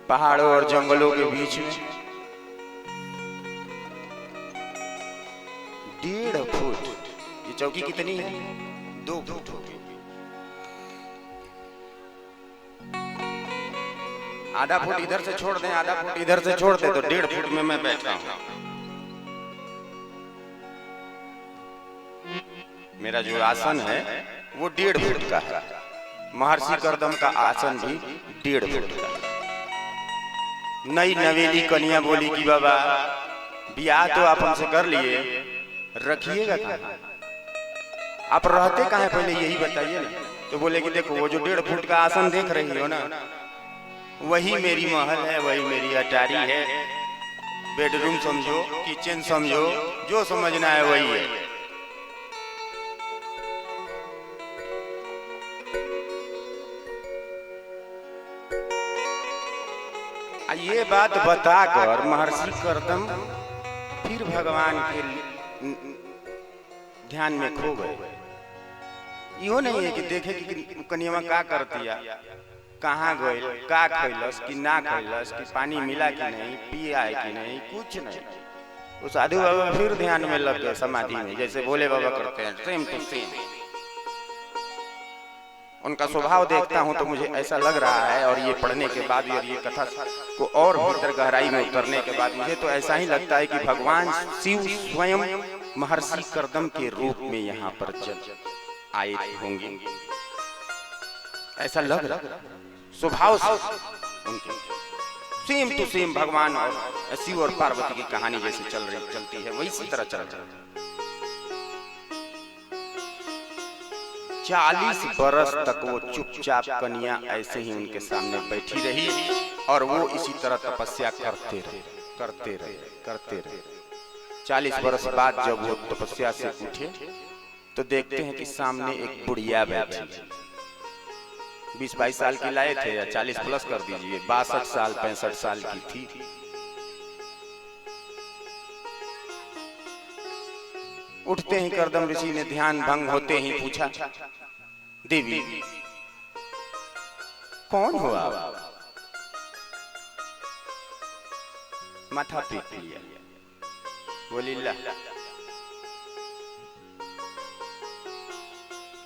पहाड़ों और जंगलों के बीच में। 1.5 फुट, ये चौकी कितनी है? 2 फुट होगी। आधा फुट इधर से छोड़ दें, आधा फुट इधर से छोड़ दें तो 1.5 फुट में मैं बैठा हूं। मेरा जो आसन है वो 1.5 फुट का है। महर्षि कर्दम का आसन भी 1.5 फुट का है। नई नवेली कन्या बोली कि बाबा ब्याह तो आप हमसे कर लिए, रखिएगा कहाँ? आप रहते कहाँ हैं पहले यही बताइए ना। तो बोले कि देखो वो जो 1.5 फुट का आसन देख रही हो ना, वही मेरी महल है, वही मेरी अटारी है। बेडरूम समझो, किचन समझो, जो समझना है वही है। ये बात बताकर महर्षि कर्दम फिर भगवान के ध्यान में खो गए। यो नहीं है कि देखे कि कन्या का करती है, कहाँ गए, का खैलस कि ना खैलस, कि पानी मिला कि नहीं, पिया है कि नहीं, कुछ नहीं। वो साधु बाबा फिर ध्यान में लग गए समाधि में, जैसे भोले बाबा करते हैं, सेम टू सेम। उनका स्वभाव देखता हूं तो मुझे ऐसा लग रहा है, और ये पढ़ने के बाद और ये कथा को और भीतर गहराई में उतरने के बाद मुझे तो ऐसा ही लगता है कि भगवान शिव स्वयं महर्षि कर्दम के रूप में यहाँ पर आए होंगे। ऐसा लग रहा, स्वभाव से उनके सेम टू सेम भगवान और शिव और पार्वती की कहानी जैसे चलती है, वैसी तरह चल रहा है। 40 बरस तक वो चुपचाप कन्या ऐसे ही उनके सामने बैठी रही, और वो इसी तरह तपस्या करते रहे। 40 बरस बाद जब वो तपस्या से उठे तो देखते हैं कि सामने एक बुढ़िया बैठी। 20-22 साल की लाए थे, या 40 प्लस कर दीजिए, 62 साल 65 साल की थी। उठते ही कर्दम ऋषि ने ध्यान भंग होते ही पूछा, देवी कौन हो आप? माथा पीट लिया, बोली ला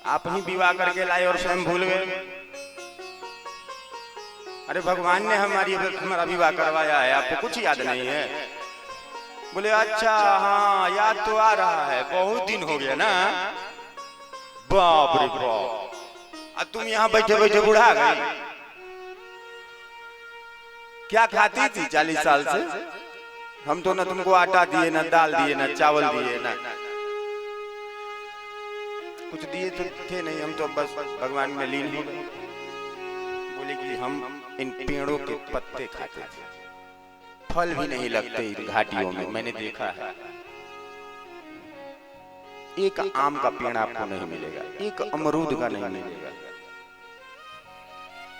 आप ही विवाह करके लाए और स्वयं भूल गए। अरे भगवान ने हमारा विवाह करवाया है, आपको कुछ याद नहीं है? बोले अच्छा हाँ याद तो आ रहा है, बहुत दिन हो गया ना। बाप रे बाप, अब तुम यहाँ बैठे बैठे बुढ़ा गई। क्या खाती थी 40 साल से? हम तो ना तुमको आटा दिए, ना दाल दिए, ना चावल दिए, ना कुछ दिए तो थे नहीं। हम तो बस भगवान में लीन हो गए। बोले कि हम इन पेड़ों के पत्ते खाते थे, फल भी नहीं लगते इन घाटियों में, मैंने देखा है। एक आम का पेड़ आपको नहीं मिलेगा, एक अमरूद का नहीं मिलेगा।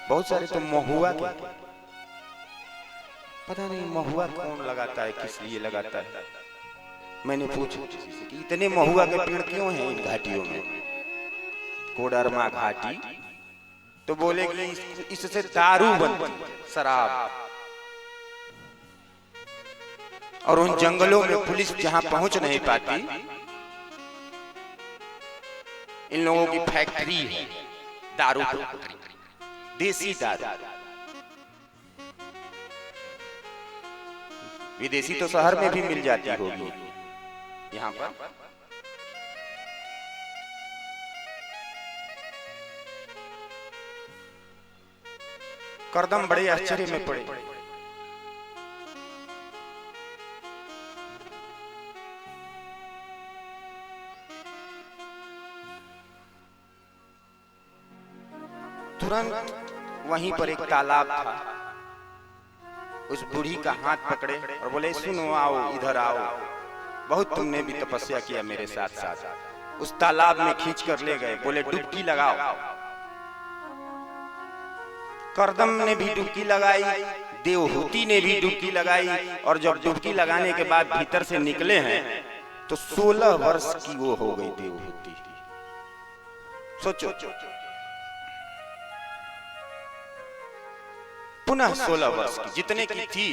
बहुत सारे तो महुआ के, पता नहीं महुआ कौन लगाता है, किस लिए लगाता है। मैंने पूछा कि इतने महुआ के पेड़ क्यों हैं इन घाटियों में, कोडरमा घाटी? तो बोले कि इससे दारू बनती, शराब। और उन जंगलों में पुलिस जहां पहुंच नहीं पाती, इन लोगों की फैक्ट्री है दारू फैक्ट्री, देसी दारू। विदेशी तो शहर में भी मिल जाती होगी, यहाँ पर करदम बड़े आश्चर्य में पड़े। तुरंत वहीं पर एक तालाब था। उस बूढ़ी का हाथ पकड़े और बोले सुनो आओ, इधर आओ, बहुत तुमने भी तपस्या किया मेरे साथ साथ। उस तालाब में खींच कर ले गए, बोले डुबकी लगाओ। करदम ने भी डुबकी लगाई, देवहूति ने भी डुबकी लगाई। और जब डुबकी लगाने के बाद भीतर से निकले हैं तो 16 वर्ष की वो हो गई देवहूति। सोचो, पुनः 16 वर्ष की, जितने की थी,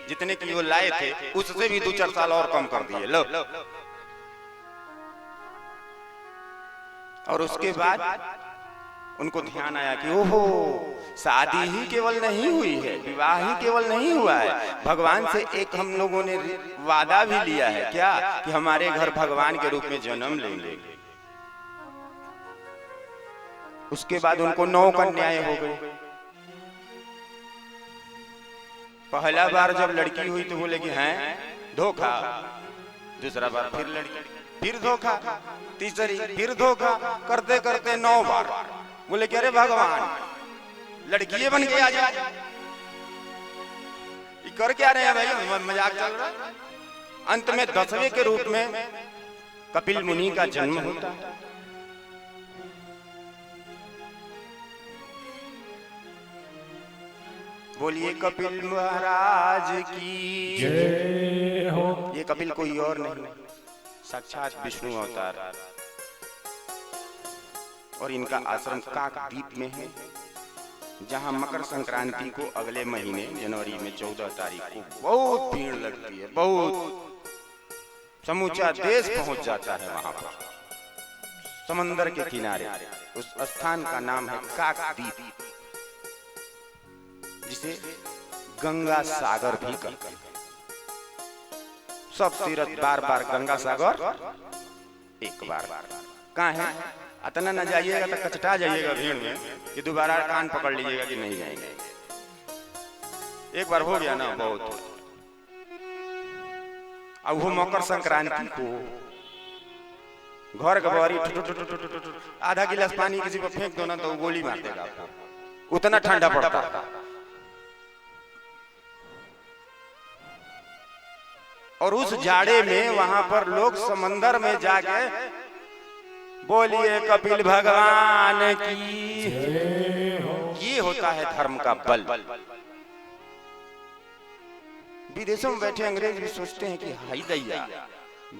जितने की वो लाए थे, उससे भी 2-4 साल और कम कर दिए। लो, और उसके बाद उनको ध्यान आया कि ओहो, शादी ही केवल नहीं हुई है, विवाह ही केवल नहीं हुआ है, भगवान से एक हम लोगों ने वादा भी लिया है। क्या? कि हमारे घर भगवान के रूप में जन्म लेंगे। उसके बाद उनको 9 कन्याएं हो गई। पहला बार जब लड़की हुई तो बोले कि हैं धोखा, दूसरा बार फिर लड़की, फिर धोखा, तीसरी फिर धोखा, करते करते 9 बार। बोले कि अरे भगवान लड़की बन के आ जाए, कर क्या रहे हैं भाई, मजाक चल रहा है। अंत में 10वें के रूप में कपिल मुनि का जन्म होता है। बोलिए कपिल महाराज की जय हो। ये कपिल कोई और नहीं, साक्षात विष्णु अवतार। और इनका आश्रम काकद्वीप में है, जहां मकर संक्रांति को अगले महीने जनवरी में 14 तारीख को बहुत भीड़ लगती है। बहुत समूचा देश पहुंच जाता है वहां पर, समंदर के किनारे। उस स्थान का नाम है काकद्वीप, जिसे गंगा सागर भी कहते हैं। सब तीर्थ बार बार गंगा सागर एक बार। कहाँ है? अतना न जाइएगा तो कचटा जाइएगा भीड़ में कि दोबारा कान पकड़ लीजिएगा कि नहीं जाएंगे। एक बार हो गया ना बहुत। अब वो मकर संक्रांति को घर के बाहरी आधा गिलास पानी किसी को फेंक दो ना तो वो गोली मार देगा आपको, उतना ठंडा पड़ता है। और उस जाड़े में वहां पर लोग समंदर में जाके बोलिए कपिल भगवान की। ये होता है धर्म का बल। विदेशों में बैठे अंग्रेज भी सोचते हैं कि हाय दैया,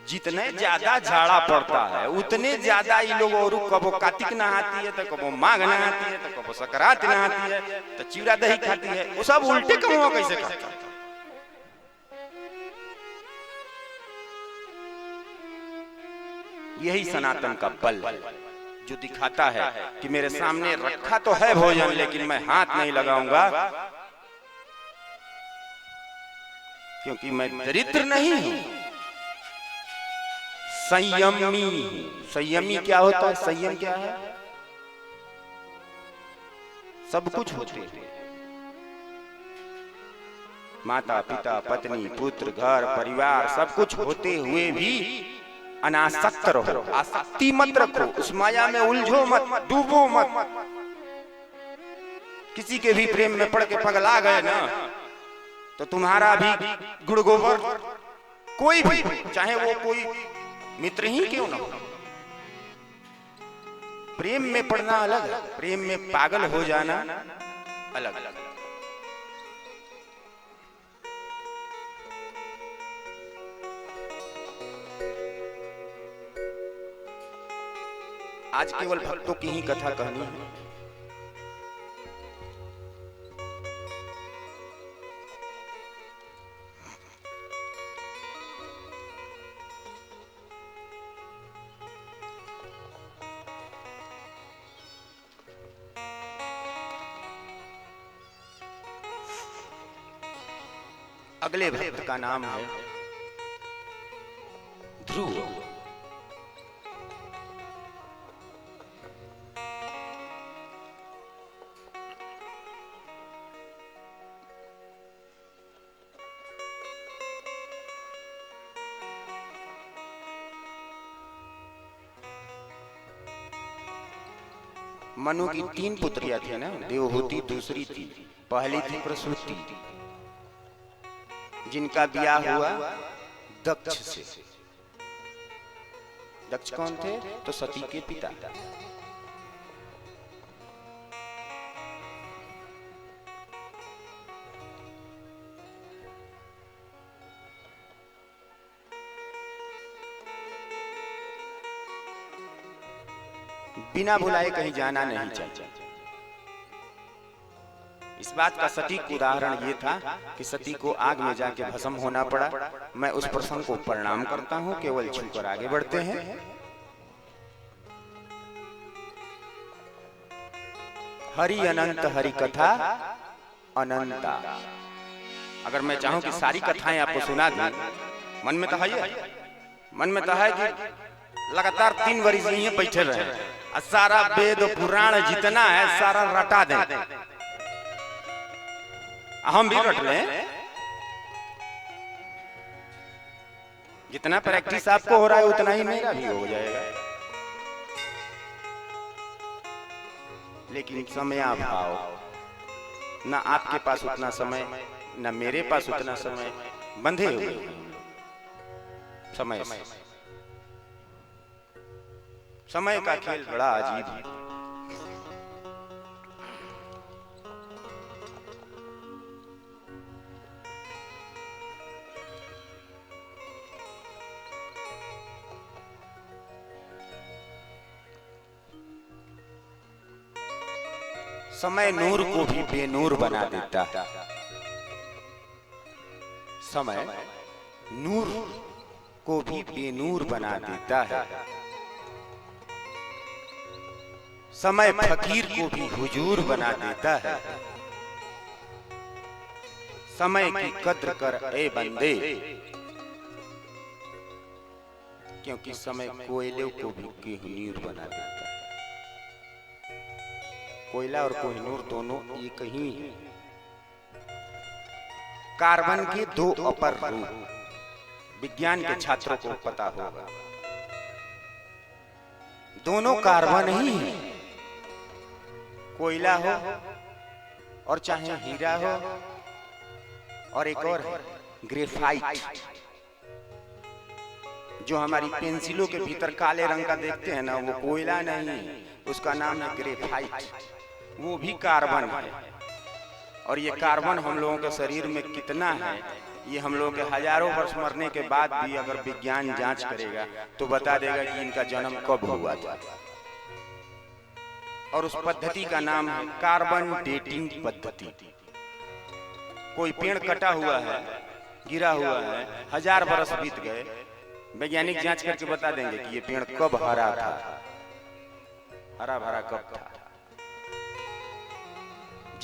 जितने ज्यादा जाड़ा पड़ता है उतने ज्यादा ये लोग, और कबो कार्तिक नहाती है तो कबो माघ नहाती है तो कबो संक्रांति नहाती है तो चिवड़ा दही खाती है। वो सब उल्टे कमवा कैसे करता है? यही सनातन का बल जो दिखाता है कि मेरे सामने रखा तो है भोजन, लेकिन मैं हाथ नहीं लगाऊंगा क्योंकि मैं दरिद्र नहीं हूं, संयमी हूं। संयमी क्या होता है? संयम क्या है? सब कुछ होते हैं, माता पिता पत्नी पुत्र घर परिवार सब कुछ होते हुए भी अनासक्त रहो, आसक्ति मत रखो, उस माया में उलझो मत, डूबो मत। किसी के भी प्रेम में पड़ के पगला गए ना तो तुम्हारा भी गुड़ गोबर, कोई भी, चाहे वो कोई मित्र ही क्यों ना हो, प्रेम में पड़ना अलग, प्रेम में पागल हो जाना अलग अलग। आज केवल भक्तों की ही कथा कहनी है। अगले भक्त का नाम है ध्रुव। मनु की 3 पुत्रियां थी ना, देवहूति दूसरी थी, पहली थी प्रसूति, जिनका ब्याह हुआ दक्ष से। दक्ष कौन थे? तो सती के पिता। बिना बुलाए कहीं जाना नहीं चाहिए। इस बात का सटीक उदाहरण ये था कि सती को आग में जाके भस्म होना पड़ा। मैं उस प्रसंग को प्रणाम करता हूं, केवल छूकर आगे बढ़ते हैं। हरि अनंत हरि कथा अनंता। अगर मैं चाहूं कि सारी कथाएं आपको सुना दूं, मन में तो है, मन में तो है कि लगातार 3 वर्ष यहीं बैठे रहे, सारा वेद पुराण जितना है सारा रटा दें, हम भी रट लें। जितना प्रैक्टिस आपको हो रहा है उतना ही मेरा भी हो जाएगा। लेकिन समय अभाव, ना आपके पास उतना समय, ना मेरे पास उतना समय, बंधे हुए समय से। समय का खेल बड़ा अजीब है। समय नूर को भी बेनूर बना देता है। समय नूर को भी बेनूर बना देता है। समय फकीर को भी हुजूर बना देता है। समय की कद्र कर ए बंदे, क्योंकि समय कोयले को भी कोहिनूर बना देता है। कोयला और कोहिनूर दोनों एक ही हैं। कार्बन के 2 अपर रूप विज्ञान के छात्रों को पता होगा। दोनों कार्बन ही हैं। कोयला हो और चाहे हीरा हो, और एक और है ग्रेफाइट, जो हमारी पेंसिलों के भीतर काले रंग का देखते हैं ना, वो कोयला नहीं, उसका नाम है ग्रेफाइट। वो भी कार्बन है। और ये कार्बन हम लोगों के शरीर में कितना है, ये हम लोगों के हजारों वर्ष मरने के बाद भी अगर विज्ञान जांच करेगा तो बता देगा कि इनका जन्म कब हुआ था। और उस पद्धति का नाम है कार्बन डेटिंग पद्धति। कोई पेड़ कटा हुआ है, गिरा हुआ है, 1000 बरस बीत गए, वैज्ञानिक जांच करके बता देंगे कि ये पेड़ कब हरा था, हरा भरा कब था।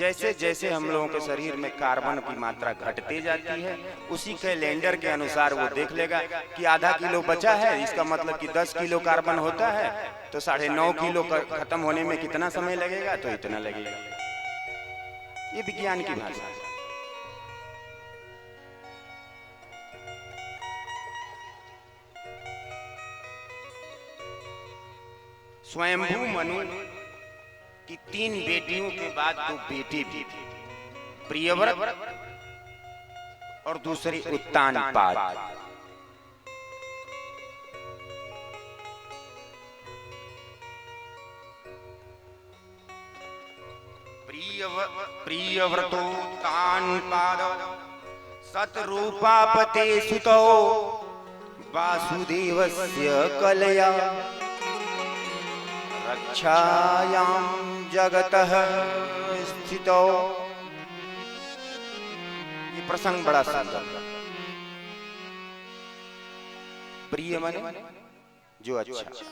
जैसे जैसे हम लोगों के शरीर में कार्बन की मात्रा घटती जाती है, उसी कैलेंडर के अनुसार वो देख लेगा कि आधा किलो बचा है, इसका मतलब कि 10 किलो कार्बन होता है, तो 9.5 किलो खत्म होने में कितना समय लगेगा, तो इतना लगेगा। ये विज्ञान की भाषा है। स्वयंभू मनु की 3 बेटियों के बाद 2 बेटे भी थे, प्रियव्रत और दूसरी उत्तानपाद। प्रियव्रतोत्तानपाद सतरूपापते सुतो वासुदेवस्य कलया रक्षायां जगतः स्थितो। ये प्रसंग बड़ा सुंदर। प्रिय माने जो अच्छा,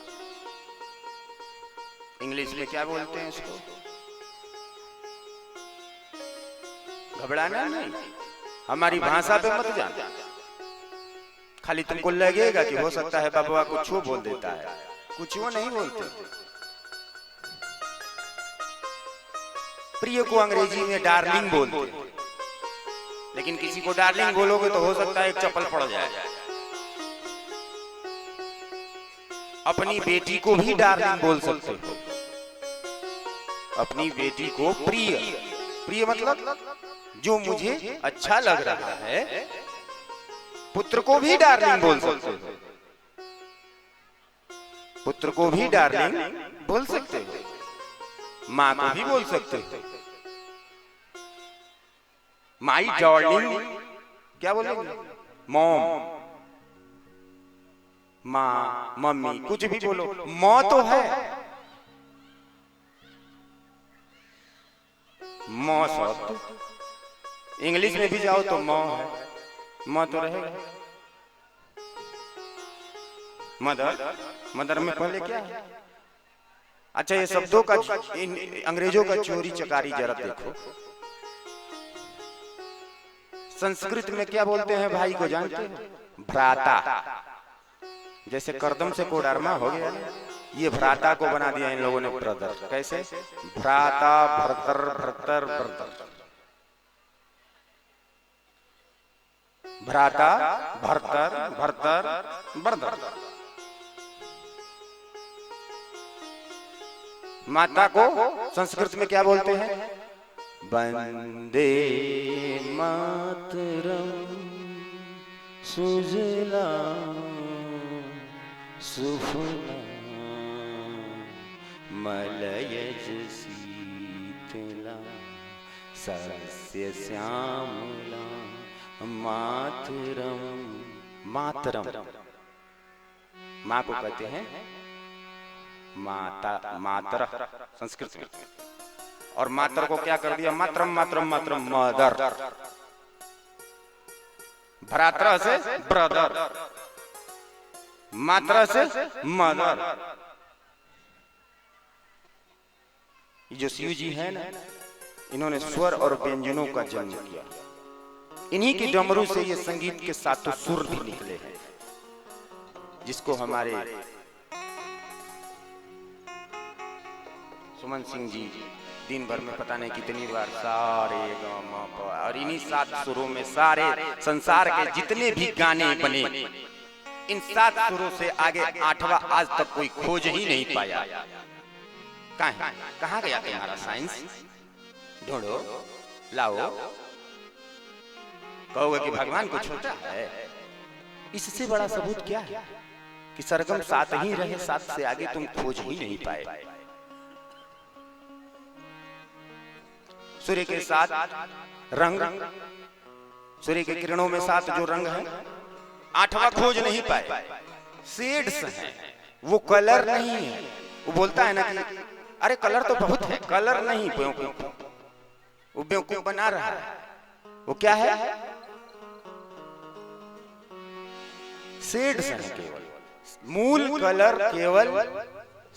इंग्लिश में क्या बोलते हैं इसको? घबराना नहीं, हमारी भाषा पे मत जाना। खाली तुमको लगेगा कि हो सकता है बाबा कुछ वो बोल देता है, कुछ वो नहीं बोलते। प्रिय को अंग्रेजी में डार्लिंग बोलते हैं, लेकिन किसी को डार्लिंग बोलोगे तो हो सकता है एक चप्पल पड़ जाए। अपनी बेटी को भी डार्लिंग बोल सकते हो, अपनी बेटी को प्रिय। प्रिय मतलब जो मुझे अच्छा लग रहा है। पुत्र को भी डार्लिंग बोल सकते हो, पुत्र को भी डार्लिंग बोल सकते हो, माँ को भी बोल सकते हो। माई डार्लिंग क्या बोलेंगे? मॉम, माँ, मम्मी, कुछ भी बोलो, माँ तो है। माँ शब्द इंग्लिश में भी जाओ तो माँ है, माँ तो रहेगा। मदर, मदर में पहले क्या है? अच्छा, ये शब्दों का अंग्रेजों का चोरी चकारी जरा देखो। संस्कृत में क्या बोलते हैं भाई को जानते हो? भ्राता। जैसे करदम से कोडरमा हो गया, ये भ्राता को बना दिया इन लोगों ने ब्रदर। कैसे? भ्राता, भर्तर, भर्तर, ब्रदर। भ्राता, भर्तर, भर्तर, ब्रदर। माता को संस्कृत में क्या बोलते हैं? वंदे मातरम सुजलां सुफलां मलयज शीतलां सस्यश्यामलां मातरम। मातरम माँ को कहते हैं माता, मातर संस्कृत में। और मातर को क्या कर दिया? मात्रम, मात्रम, मात्रम, मदर। भ्रात्र से ब्रदर, मात्रा से मदर। जो शिव जी है ना, इन्होंने स्वर और व्यंजनों का जन्म किया। इन्हीं के डमरू से ये संगीत के सातों सुर भी निकले हैं, जिसको हमारे सुमन सिंह जी दिन भर में पता नहीं कितनी बार सारे गा मा पा, और इन्हीं 7 सुरों में सारे संसार के जितने भी गाने बने, इन 7 सुरों से आगे 8वां आज तक कोई खोज ही नहीं पाया। कहाँ गया तुम्हारा साइंस? ढूंढो, लाओ। कहोगे कि भगवान को छोटा है? इससे बड़ा सबूत क्या है कि सरगम 7 ही रहे, 7 से आगे तुम खोज ही नहीं पाए। सूर्य के 7 रंग, सूर्य के किरणों में 7 जो रंग है, 8वां खोज नहीं पाए। शेड्स हैं, वो कलर नहीं है। वो बोलता है ना कि अरे कलर तो बहुत है, कलर नहीं, वो बेवकूफ बना रहा है। वो क्या है? शेड्स हैं केवल, मूल कलर केवल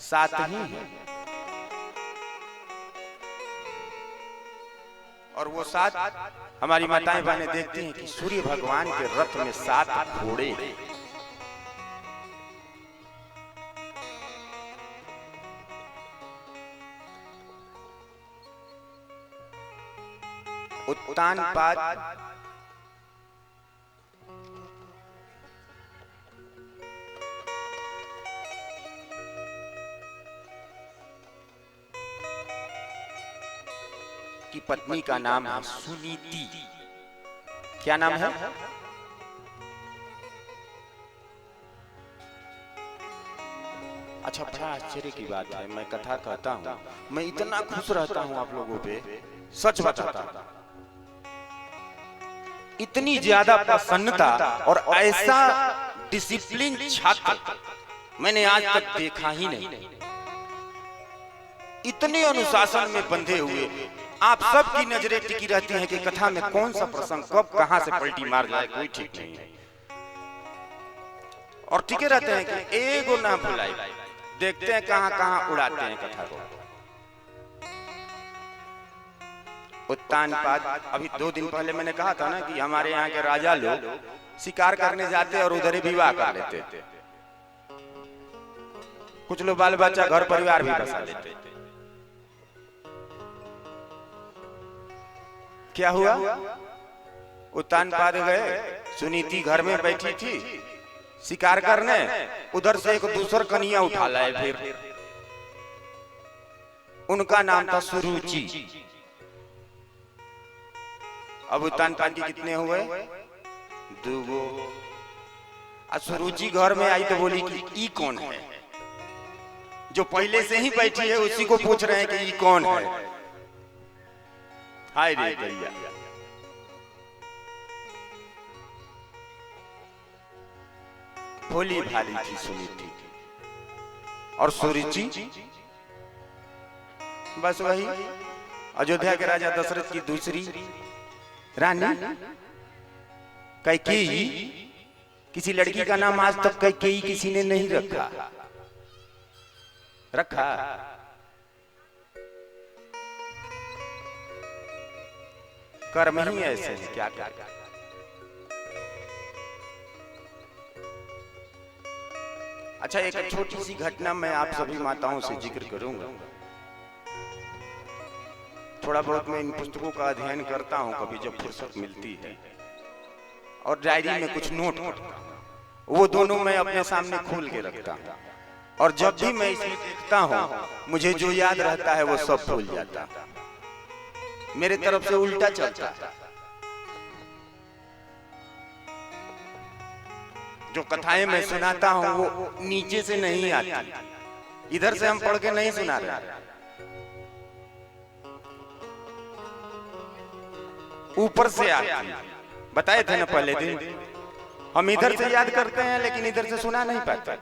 7 ही है। और वो 7 हमारी माताएं बहनें देखती हैं कि सूर्य भगवान के रथ में 7 घोड़े हैं। उत्तानपाद की पत्नी का नाम है सुनीति। क्या नाम है? अच्छा, बड़ा आश्चर्य की बात है, मैं कथा कहता हूँ, मैं इतना खुश रहता हूँ आप लोगों पे, सच बताता हूँ। इतनी ज्यादा प्रसन्नता और ऐसा डिसिप्लिन छात्र मैंने आज तक देखा ही नहीं। इतने अनुशासन में बंधे हुए, आप सबकी नजरें टिकी रहती हैं कि कथा में कौन सा प्रसंग कब कहां से पलटी मार जाए कोई ठीक नहीं है, और टिके रहते हैं कि एगो ना भुलाई। देखते हैं कहां कहां उड़ाते हैं कथा को। उत्तानपाद, अभी 2 दिन पहले मैंने कहा था ना कि हमारे यहाँ के राजा लोग शिकार करने जाते और उधर ही विवाह कर लेते थे। कुछ लोग बाल बच्चा घर परिवार भी बसा लेते। क्या हुआ? उत्तानपाद गए, सुनीति घर में बैठी थी शिकार करने, उधर से एक दूसर कन्या उठा लाए। फिर उनका नाम था सुरुचि। अब उत्तानपाद की कितने हुए? 2 गो। सुरुचि घर में आई तो बोली कि ई कौन है? जो पहले से ही बैठी है उसी को पूछ रहे हैं कि ई कौन है। हाय रे भैया, भोली भाली थी सुनीति। और सुरुचि बस वही अयोध्या के राजा दशरथ की दूसरी रानी कैकेयी। किसी लड़की का नाम आज तक कैकेयी किसी ने नहीं रखा। कर्म ही ऐसे है, क्या कर। अच्छा, एक छोटी सी घटना मैं आप सभी माताओं से जिक्र करूंगा। थोड़ा बहुत मैं इन पुस्तकों का अध्ययन करता हूं कभी जब फुर्सत मिलती है, और डायरी में कुछ नोट करता हूं। वो दोनों मैं अपने सामने खोल के रखता हूं, और जब भी मैं इसे देखता हूं मुझे जो याद रहता है वो सब भूल जाता है। मेरे तरफ से उल्टा चलता है। जो कथाएं मैं सुनाता हूं वो नीचे से नहीं आती, इधर से हम पढ़ के नहीं सुना रहे, ऊपर से आती। बताए थे ना पहले दिन, हम इधर से याद करते हैं लेकिन इधर से सुना नहीं पाते।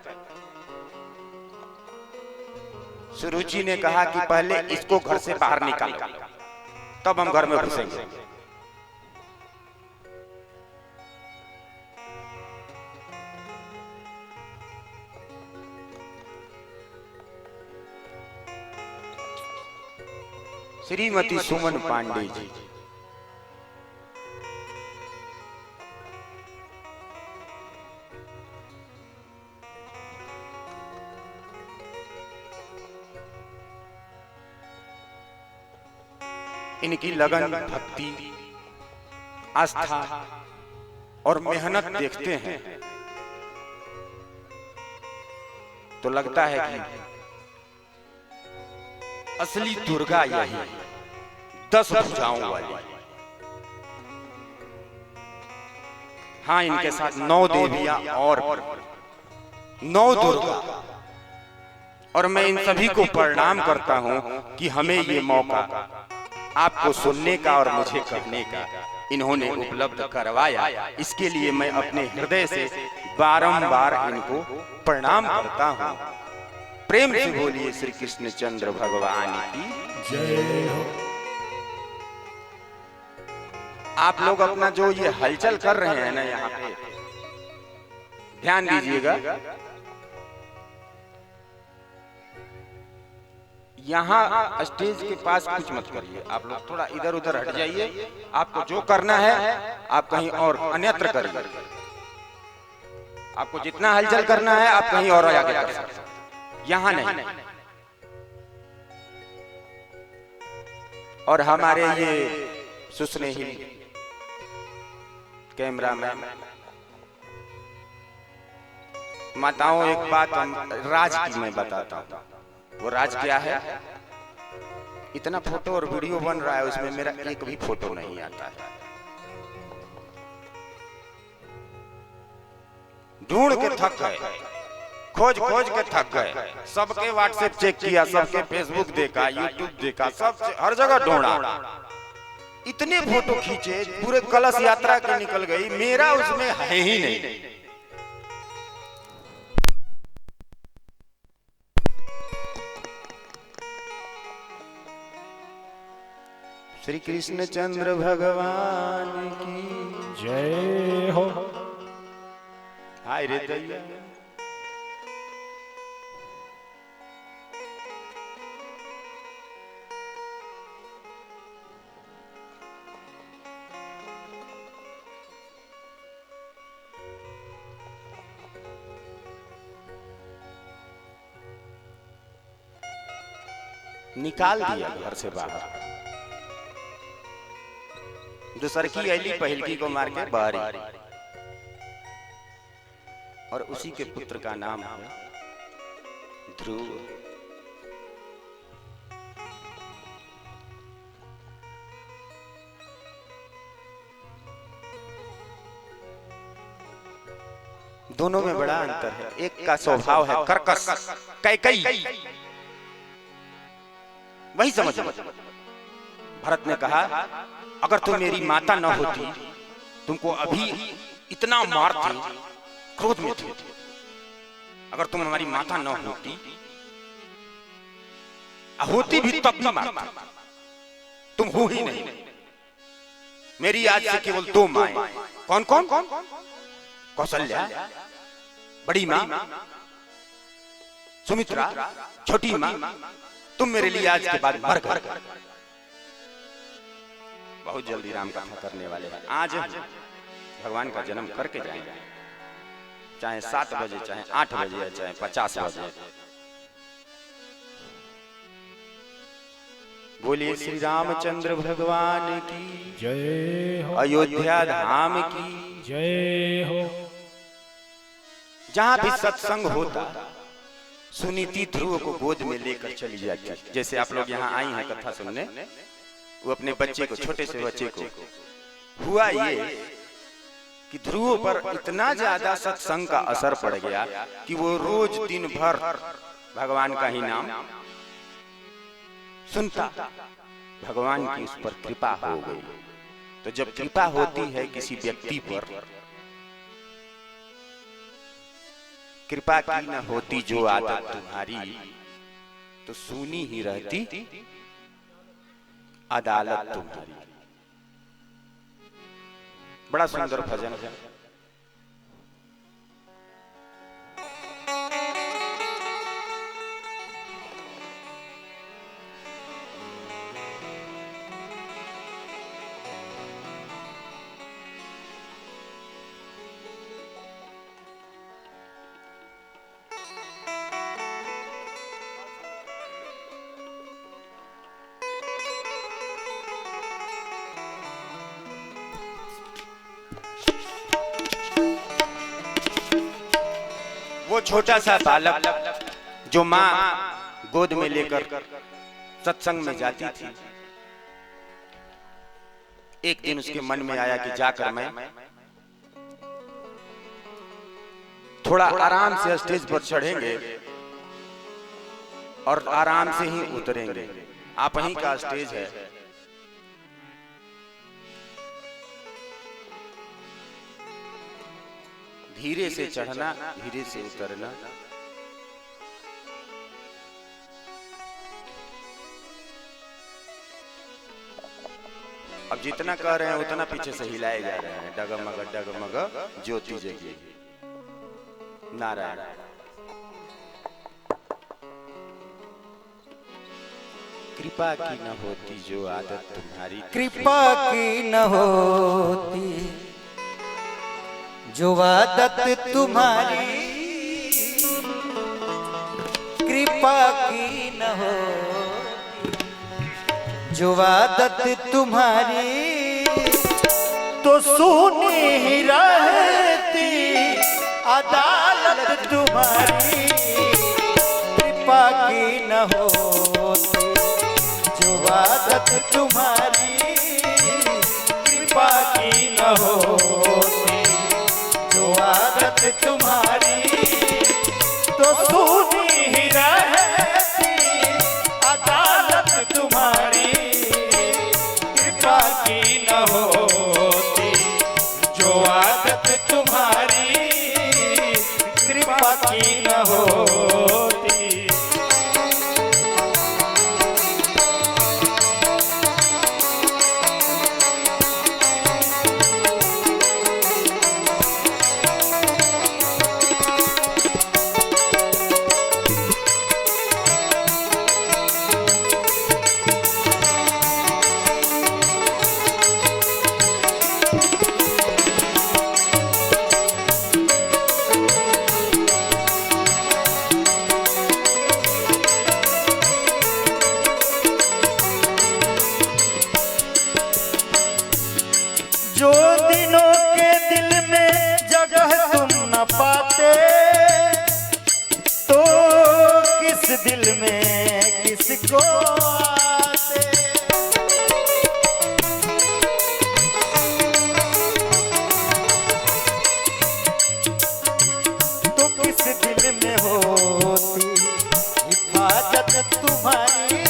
सुरुचि ने कहा कि पहले इसको घर से बाहर निकालो, तब हम घर में घुसेंगे। श्रीमती सुमन पांडे जी, इनकी लगन, भक्ति, आस्था और मेहनत देखते हैं तो लगता है कि असली दुर्गा यही 10 भुजाओं वाली। हाँ, इनके साथ 9 देवियां और 9 दुर्गा, और मैं इन सभी को प्रणाम करता हूं कि हमें ये मौका आपको सुनने का और मुझे करने का इन्होंने उपलब्ध करवाया। इसके लिए मैं अपने हृदय से बारंबार इनको प्रणाम करता हूँ। प्रेम से बोलिए श्री कृष्णचंद्र भगवान की जय हो। आप लोग अपना जो ये हलचल कर रहे हैं ना यहाँ पे, ध्यान दीजिएगा। यहाँ स्टेज के पास कुछ मत करिए, आप लोग थोड़ा इधर उधर हट जाइए। आपको जो करना है आप कहीं और अन्यत्र करिए। आपको जितना हलचल करना है आप कहीं और आगे कर सकते हैं, यहाँ नहीं। और हमारे ये सुस्नेही कैमरा मैन माताओं, एक बात राज की मैं बताता हूँ। वो राज क्या है? इतना फोटो और वीडियो बन रहा है, उसमें मेरा एक भी फोटो नहीं आता है। ढूंढ के थक गए, खोज खोज के थक गए। सबके व्हाट्सएप चेक किया, सबके फेसबुक देखा, यूट्यूब देखा, सब हर जगह ढूंढा। इतने फोटो खींचे, पूरे कलश यात्रा के निकल गई, मेरा उसमें है ही नहीं। श्री कृष्ण चंद्र भगवान की जय हो। हाय रे दैया। निकाल दिया घर से बाहर। दूसर की अली पहलकी को मार के बाहर, और उसी के पुत्र का नाम है ध्रुव। दोनों में बड़ा अंतर है। एक का स्वभाव है कर्कश, कैकई, वही समझ। भरत ने कहा अगर तुम मेरी माता न होती, तुमको अभी इतना मारते, क्रोध में थे। अगर तुम हमारी माता न होती, होती भी तब भी मारता। तुम हो ही नहीं। मेरी आज से केवल दो माएं। कौन कौन? कौशल्या बड़ी मां, सुमित्रा छोटी मां। तुम मेरे लिए आज के बाद मर गए। बहुत जल्दी राम कथा करने वाले हैं। आज भगवान का जन्म करके जाएंगे, चाहे 7 बजे, चाहे 8 बजे, चाहे 50 बजे। बोलिए श्री रामचंद्र भगवान की जय हो। अयोध्या धाम की जय हो। जहां भी सत्संग होता, सुनीति ध्रुव को गोद में लेकर चली जाती। जैसे आप लोग यहाँ आई हैं कथा सुनने, वो अपने बच्चे को, छोटे से बच्चे को, हुआ ये कि ध्रुव पर इतना ज्यादा सत्संग का असर पड़ गया कि वो रोज दिन भर भगवान का ही नाम सुनता। भगवान की उस पर कृपा हो गई। तो जब कृपा होती है किसी व्यक्ति पर, कृपा की न होती जो आदत तुम्हारी, तो सुनी ही रहती अदालत तुम्हारी। बड़ा सुंदर भजन है। वो छोटा सा बालक जो माँ गोद में लेकर सत्संग में जाती थी, एक दिन उसके मन में आया कि जाकर मैं थोड़ा आराम से स्टेज पर चढ़ेंगे और आराम से ही उतरेंगे। आप ही का स्टेज है। धीरे से चढ़ना, धीरे से उतरना। अब जितना कह रहे हैं उतना पीछे से हिलाए जा रहे हैं। डगमग ज्योति जगी। नारायण। कृपा की न होती जो आदत तुम्हारी, कृपा की न होती जो आदत तुम्हारी, कृपा की न होती जो आदत तुम्हारी, तो सुनी ही रहती अदालत तुम्हारी। कृपा की न होती जो आदत तुम्हारी, कृपा की न होती जो आदत तुम्हारी, तो सुनी ही रहती अदालत तुम्हारी। कृपा की न होती जो आदत तुम्हारी, कृपा की न होती। जो दिनों के दिल में जगह तुम न पाते, तो किस दिल में किसको आते। तो किस दिल में होती हिफाजत तुम्हारी,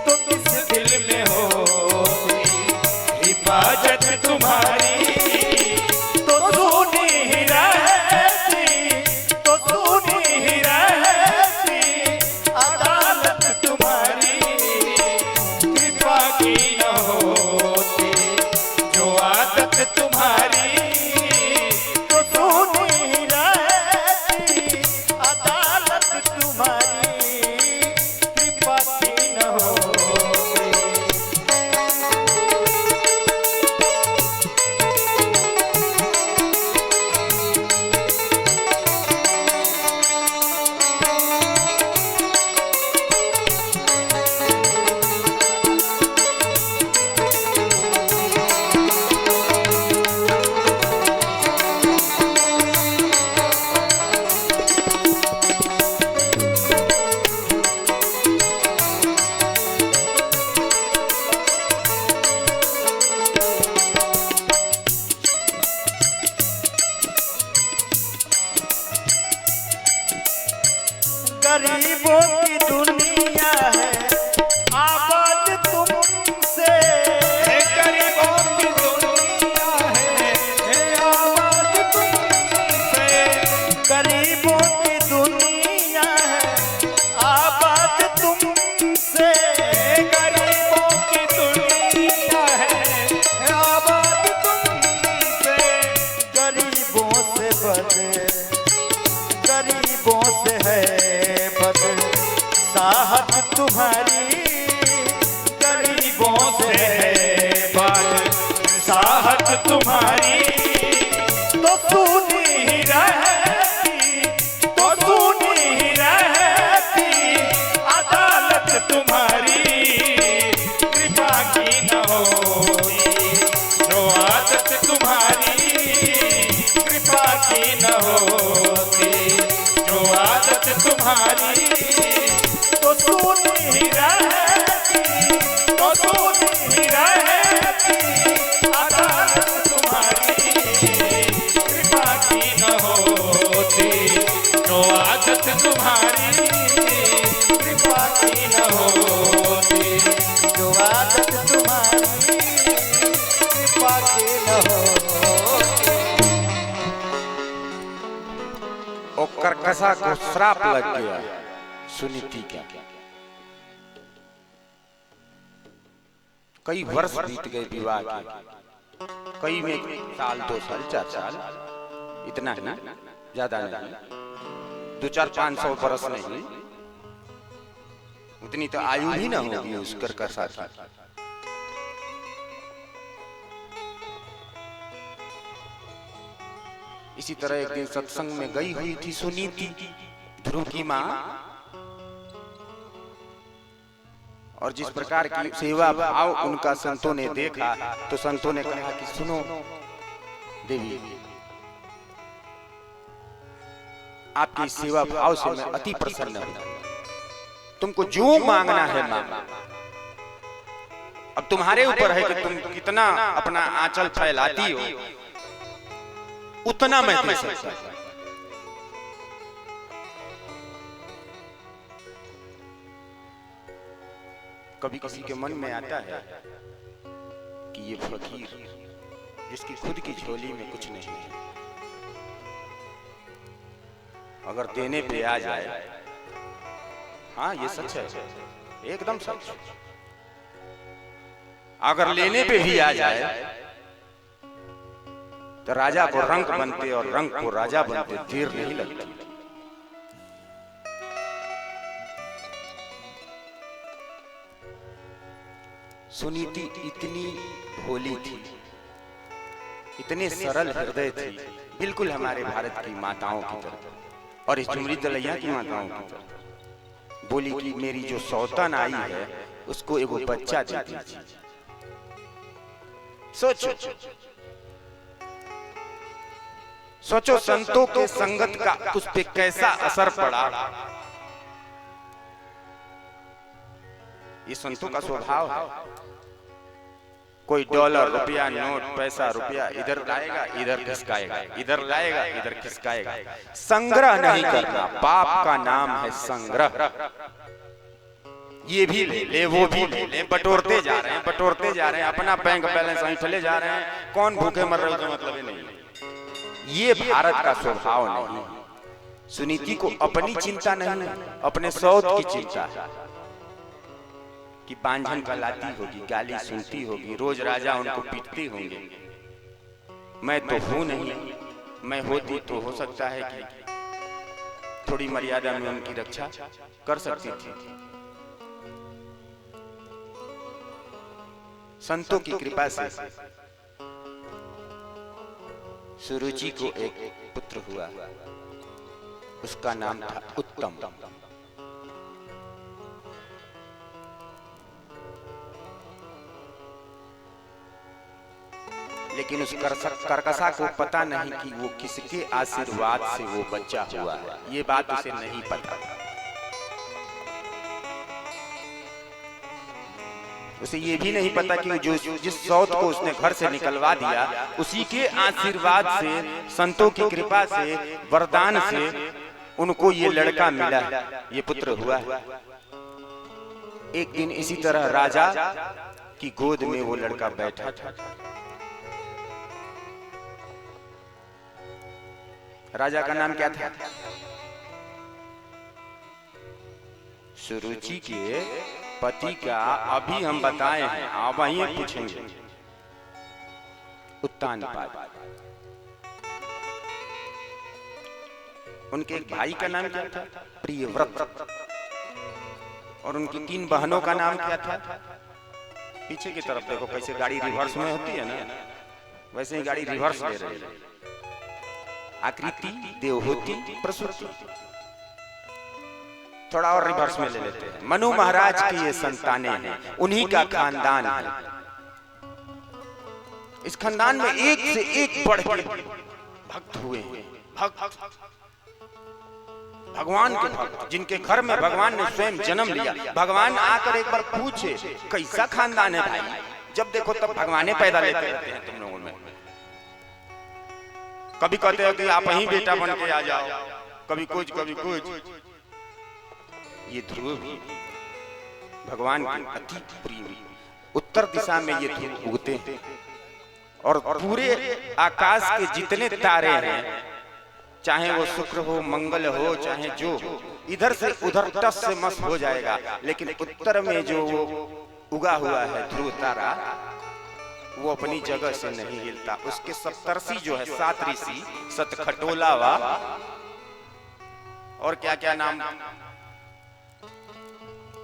तो किस दिल में होती हिफाजत तुम्हारी, तो सुनी ही रहती, तो सुनी ही रहती अदालत तुम्हारी। कृपा की न होती जो आदत तुम्हारी, तो सुनी ही रहती अदालत तुम्हारी। कृपा की न होती। गरीबों की दुनिया है आबाद तुमसे, गरीबों की दुनिया है आबाद तुमसे, गरीबों की दुनिया है आबाद तुमसे, गरीबों की दुनिया है आबाद तुमसे। गरीबों से बदे गरीबों से है बद साहब तुम्हारी, गरीबों से है बद साहब तुम्हारी, तो सुनी ही रहती, तो सुनी ही रहती अदालत तुम्हारी। कृपा की न होती जो आदत तुम्हारी, कृपा की न होती जो आदत तुम्हारी, तो सुनी ही रहती, तो सुनी ही रहती अदालत तुम्हारी। कृपा की न होती जो आदत तुम्हारी, कृपा की न होती जो आदत तुम्हारी, कृपा की न होती। और कर्कशा को श्राप लग गया सुनीति का। कई वर्ष बीत गए विवाह के, कई में साल 2 साल 4 साल, इतना ही, ज्यादा नहीं, 200-500 बरस नहीं। उतनी तो आयु भी ना होगी उस कर्कशा की। इसी तरह एक दिन सत्संग में गई हुई थी सुनीति, ध्रुव की माँ, और जिस प्रकार की सेवा भाव उनका संतों ने देखा तो संतों ने कहा कि सुनो देवी, आपकी सेवा भाव से मैं अति प्रसन्न हूं, तुमको जो मांगना है मांगो। अब तुम्हारे ऊपर है कि तुम कितना अपना आंचल फैलाती हो, उतना मैं दे सकता हूं। कभी किसी के मन में आता है कि ये फकीर जिसकी खुद की झोली में कुछ नहीं है, अगर देने पे आ जाए, हाँ ये सच है, एकदम सच, अगर लेने पे भी आ जाए तो राजा को रंक बनते और रंक को राजा बनते देर नहीं लगती। सुनीति इतनी भोली थी, इतने सरल हृदय थी, बिल्कुल हमारे भारत की माताओं की तरह और इस झुमरी दलैया की माताओं की तरह। बोली कि मेरी जो सौतन आई है उसको एगो बच्चा दे दीजिए। सोचो सोचो संतों के संगत का उस पे कैसा असर पड़ा। ये संतों का स्वभाव है, कोई डॉलर रुपया नोट पैसा रुपया इधर लाएगा इधर खिसकाएगा, इधर लाएगा इधर खिसकाएगा। संग्रह नहीं करना, पाप का नाम है संग्रह। ये भी ले ले वो भी ले ले, बटोरते जा रहे हैं बटोरते जा रहे हैं, अपना बैंक बैलेंस ऐंठले जा रहे हैं, कौन भूखे मर रहे हो मतलब ही नहीं। ये भारत का स्वभाव नहीं। सुनीति को अपनी चिंता नहीं, अपने सौत की चिंता है कि बांझन कहलाती होगी, गाली सुनती होगी, रोज राजा उनको पीटते होंगे। मैं तो हूं नहीं, मैं होती तो हो सकता है कि थोड़ी मर्यादा में उनकी रक्षा कर सकती थी। संतों की कृपा से सुरुचि को एक पुत्र हुआ, उसका नाम था उत्तम। लेकिन उस कर्कशा को पता नहीं कि वो किसके आशीर्वाद से वो बच्चा हुआ है, ये बात उसे नहीं पता। उसे ये भी नहीं पता कि जो जिस सौत को उसने घर से निकलवा दिया, उसी के आशीर्वाद से, संतों की कृपा से, वरदान से उनको ये लड़का मिला, ये पुत्र हुआ। एक दिन इसी तरह राजा की गोद में वो लड़का बैठा था। राजा का नाम क्या था? सुरुचि के पति का अभी हम बताए हैं, आप वहीं पूछेंगे। उत्तानपाद। उनके एक भाई का नाम क्या था? प्रियव्रत। और उनकी 3 बहनों का नाम क्या था? पीछे की तरफ देखो, कैसे गाड़ी रिवर्स में होती है ना, वैसे ही गाड़ी रिवर्स ले रही है। आकृति, देवहूति, प्रसूति। थोड़ा और रिवर्स में ले लेते हैं। मनु महाराज की ये संतानें हैं, उन्हीं का खानदान है। इस खानदान में एक से एक बढ़ के भक्त हुए हैं, भगवान के भक्त, जिनके घर में भगवान ने स्वयं जन्म लिया। भगवान आकर एक बार पूछे कैसा खानदान है भाई, जब देखो तब भगवाने पैदा लेते रहते हैं तुम लोगों में। कभी कहते हो कि आप ही बेटा बन के आ जाओ, कभी कुछ कभी कुछ। ये ध्रुव भी भगवान की अति प्रिय। उत्तर दिशा में ये ध्रुव उगते हैं और पूरे आकाश के जितने तारे हैं, चाहे वो शुक्र हो, मंगल हो, चाहे जो हो, इधर से उधर टस से मस हो जाएगा। लेकिन उत्तर में जो वो उगा हुआ है ध्रुव तारा, वो अपनी जगह से नहीं हिलता। उसके सप्तर्षि जो है, 7 ऋषि,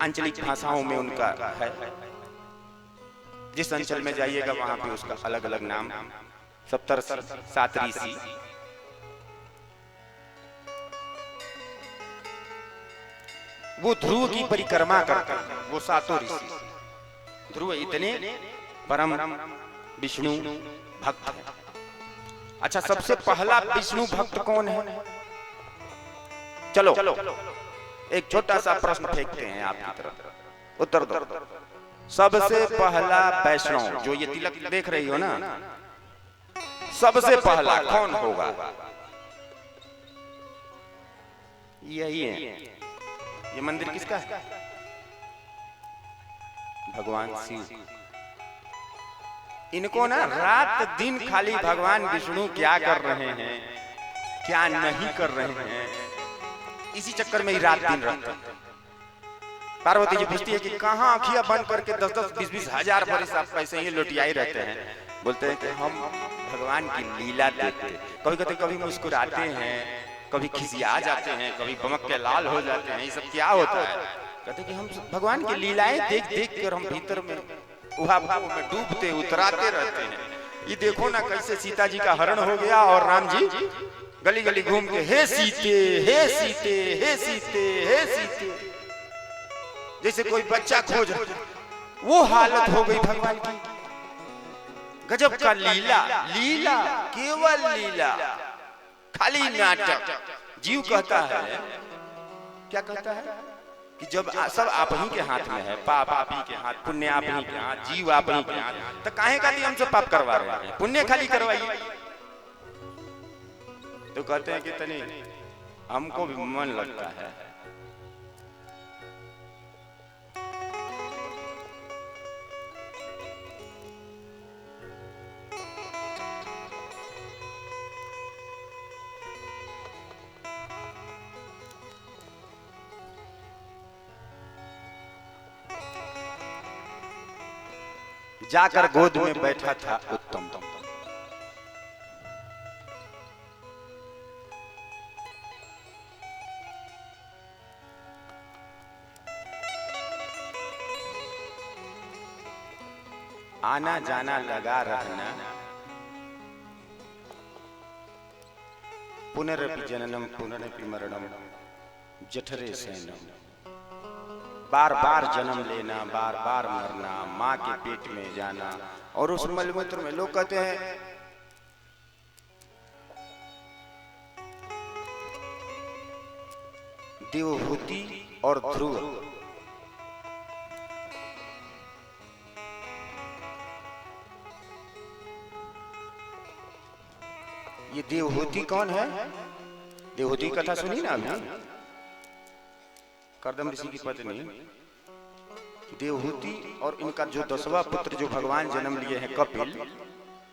आंचलिक भाषाओं में उनका है। जिस अंचल में जाइएगा वहां पे उसका अलग अलग नाम, सप्तर्षि, सातऋषि। वो ध्रुव की परिक्रमा करते हैं, वो सातों ऋषि। ध्रुव इतने परम विष्णु भक्त हैं। अच्छा, सबसे पहला विष्णु भक्त कौन है? चलो एक छोटा सा प्रश्न फेंकते हैं आपकी तरफ, उत्तर दो। सबसे पहला वैष्णव जो ये तिलक देख रही हो ना, सबसे पहला कौन होगा? यही है। ये मंदिर किसका है? भगवान शिव। इनको ना रात दिन खाली भगवान विष्णु क्या कर रहे हैं, क्या नहीं कर रहे हैं, इसी चक्कर में ही रात दिन रहते हैं। पार्वती जी पूछती है कि कहाँ आँखियां बंद करके 10-10, 20-20 हजार बरस आप ऐसे ही लोटियाई रहते हैं। बोलते हैं कि हम भगवान की लीला देखते, कभी कहते कभी मुस्कुराते हैं, कभी खिसिया जाते हैं, कभी बमक के लाल हो जाते हैं। ये सब क्या होता है? कहते कि हम भगवान की लीलाएं देख देख कर हम भीतर में उहापोह में डूबते उतराते रहते हैं। ये देखो ना कैसे सीता जी का हरण हो गया और राम जी गली गली घूम के हे सीते, हे सीते, हे सीते, हे सीते, जैसे कोई बच्चा खोज, वो हालत हो गई भगवान की। गजब का लीला, लीला, केवल लीला, खाली नाटक। जीव कहता है, क्या कहता है कि जब सब आप ही के हाथ में है, पाप आप ही के हाथ, पुण्य आप ही के हाथ, जीव आप ही के हाथ, तो काहे का हमसे पाप करवा रहे हैं? पुण्य खाली करवाइए। तो कहते हैं कि तनी हमको भी मन लगता है। जाकर गोद में बैठा था उत्तम। आना जाना लगा रहना, पुनरपि जननम पुनरपि मरणम जठरे सैनम। बार बार जन्म लेना, बार बार मरना, माँ के पेट में जाना। और उस मलमूत्र में लोग कहते हैं देवहूति और ध्रुव, ये देवहूति कौन है? देवहूति की कथा सुनी ना अभी? कर्दम ऋषि की पत्नी देवहूति और इनका जो 10वां पुत्र जो भगवान जन्म लिए हैं कपिल।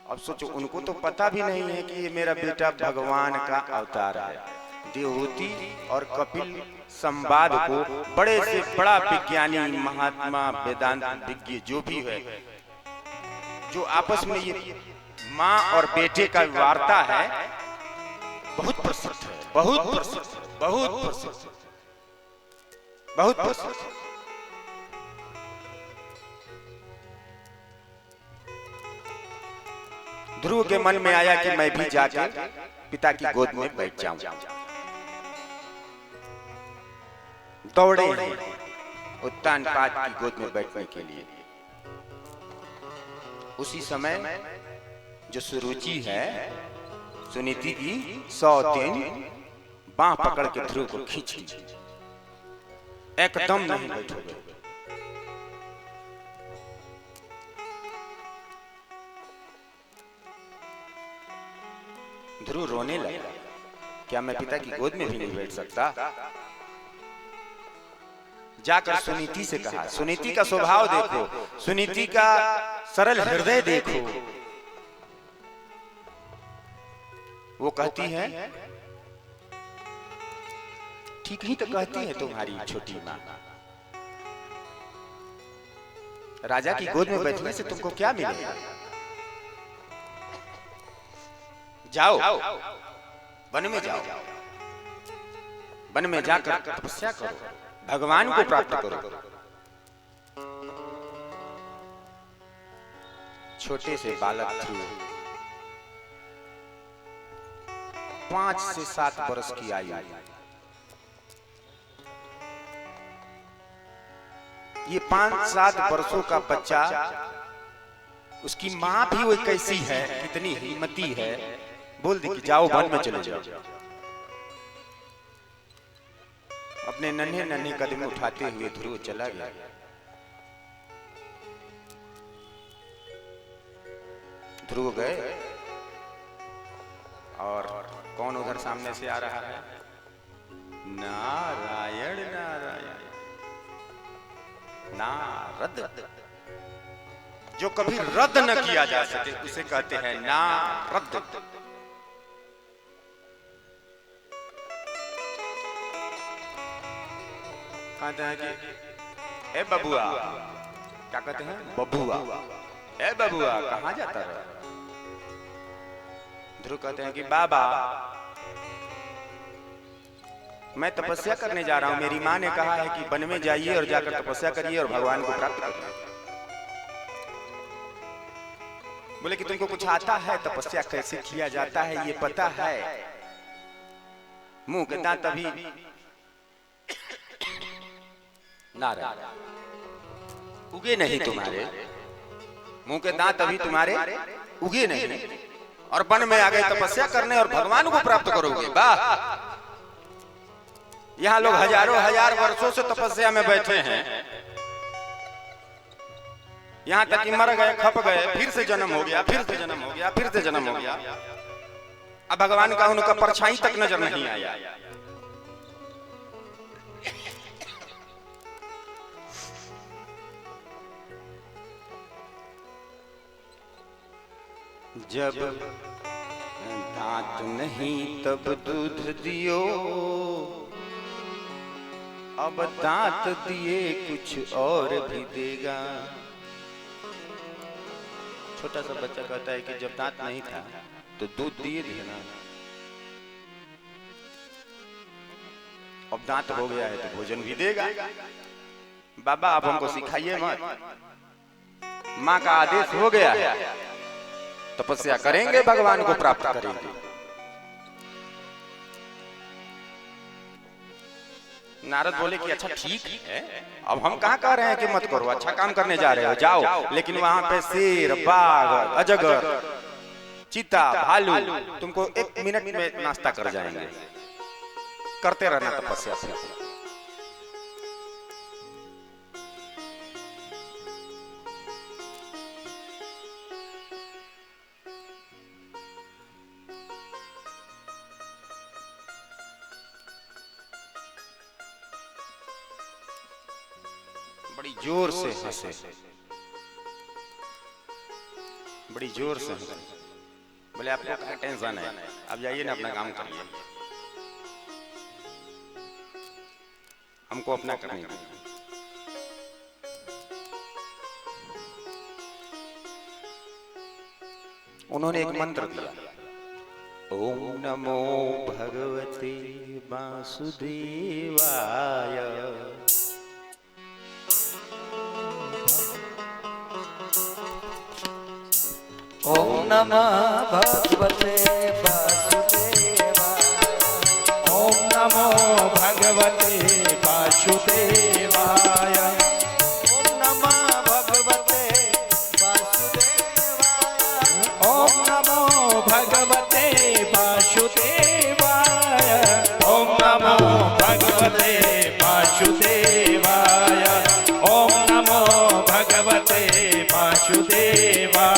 अब सोचो, उनको तो पता भी नहीं है कि ये मेरा बेटा भगवान का अवतार है। देवहूति और कपिल संवाद को बड़े से बड़ा विज्ञानी, महात्मा, वेदांत विज्ञ जो भी है, जो आपस में ये माँ और बेटे का वार्ता है, बहुत प्रसिद्ध है, बहुत प्रसिद्ध, बहुत प्रसिद्ध, बहुत प्रसिद्ध। ध्रुव के मन में आया कि मैं भी जाकर पिता की गोद में बैठ जाऊं। दौड़े उत्तानपाद की गोद में बैठने के लिए। उसी समय जो सुरुचि है, सुनीति की सौतेन बांह पकड़ के ध्रुव को खींच ली। एकदम नहीं बैठोगे। ध्रुव रोने लगा, क्या मैं पिता की गोद में भी नहीं बैठ सकता? जाकर सुनीति से कहा। सुनीति का स्वभाव देखो, सुनीति का सरल हृदय देखो। वो कहती है, ठीक ही तो कहती है तुम्हारी छोटी माँ। राजा की गोद में बैठने से तुमको क्या मिलेगा? जाओ, वन में जाओ, वन में जाकर तपस्या करो, भगवान को प्राप्त करो। छोटे से बालक ध्रुव 5 से 7 वर्ष की आयु, ये 5-7 वर्षों का बच्चा, उसकी माँ भी वो कैसी है, कितनी हिम्मती है, बोल दी कि जाओ वन में चले जाओ। अपने नन्हे नन्हे कदम उठाते हुए ध्रुव चला गया। ध्रुव गए और कौन उधर सामने से आ रहा है? नारायण नारायण, नारद। जो कभी रद्द न किया जा सके उसे कहते हैं नारद। कहते हैं कि ए बबुआ, क्या कहते हैं? बबुआ, ए बबुआ कहाँ जाता है? ध्रुव कहते हैं कि बाबा मैं तपस्या करने जा रहा हूं, मेरी माँ ने कहा है कि वन में जाइए और जाकर तपस्या करिए और भगवान को प्राप्त करिए। बोले कि तुमको कुछ आता है, तपस्या कैसे किया जाता है ये पता है? मुंह के दांत अभी नारायण उगे नहीं तुम्हारे, मुंह के दांत अभी तुम्हारे उगे नहीं, और वन में आ गए तपस्या करने और भगवान को प्राप्त करोगे। वाह! यहाँ लोग हजारों हजार वर्षों से तपस्या में बैठे हैं, यहाँ तक कि मर गए, खप गए, फिर से जन्म हो गया, फिर से जन्म हो गया, फिर से जन्म हो गया, अब भगवान का उनका परछाई तक नजर नहीं आया। जब दांत नहीं तब दूध दियो, अब दांत दिए कुछ और भी देगा। छोटा सा बच्चा कहता है कि जब दांत नहीं था तो दूध दिए थे ना, अब दांत हो गया है तो भोजन भी देगा। बाबा आप हमको सिखाइए मत, माँ का आदेश हो गया है, तपस्या करेंगे भगवान को प्राप्त करेंगे। नारद बोले कि अच्छा ठीक है, अब हम कहाँ कह रहे हैं कि मत करो, अच्छा काम करने जा रहे हो जाओ, लेकिन वहां पे शेर, बाघ, अजगर, चीता, भालू तुमको 1 मिनट में नाश्ता कर जाएंगे। करते रहना तपस्या से। बड़ी जोर से हंसे, बड़ी जोर से हंसे। बोले आपको क्या टेंशन है, अब जाइए ना अपना काम करिए, हमको अपना करने दीजिए। उन्होंने एक मंत्र दिया, ओम नमो भगवते वासुदेवाय। ओम नमः भगवते वासुदेवाय। ओम नमो भगवते वासुदेवाय। ओम नमः भगवते वासुदेवाय। ओम नमो भगवते वासुदेवाय। ओम नमो भगवते वासुदेवाय। ओम नमो भगवते वासुदेवाय।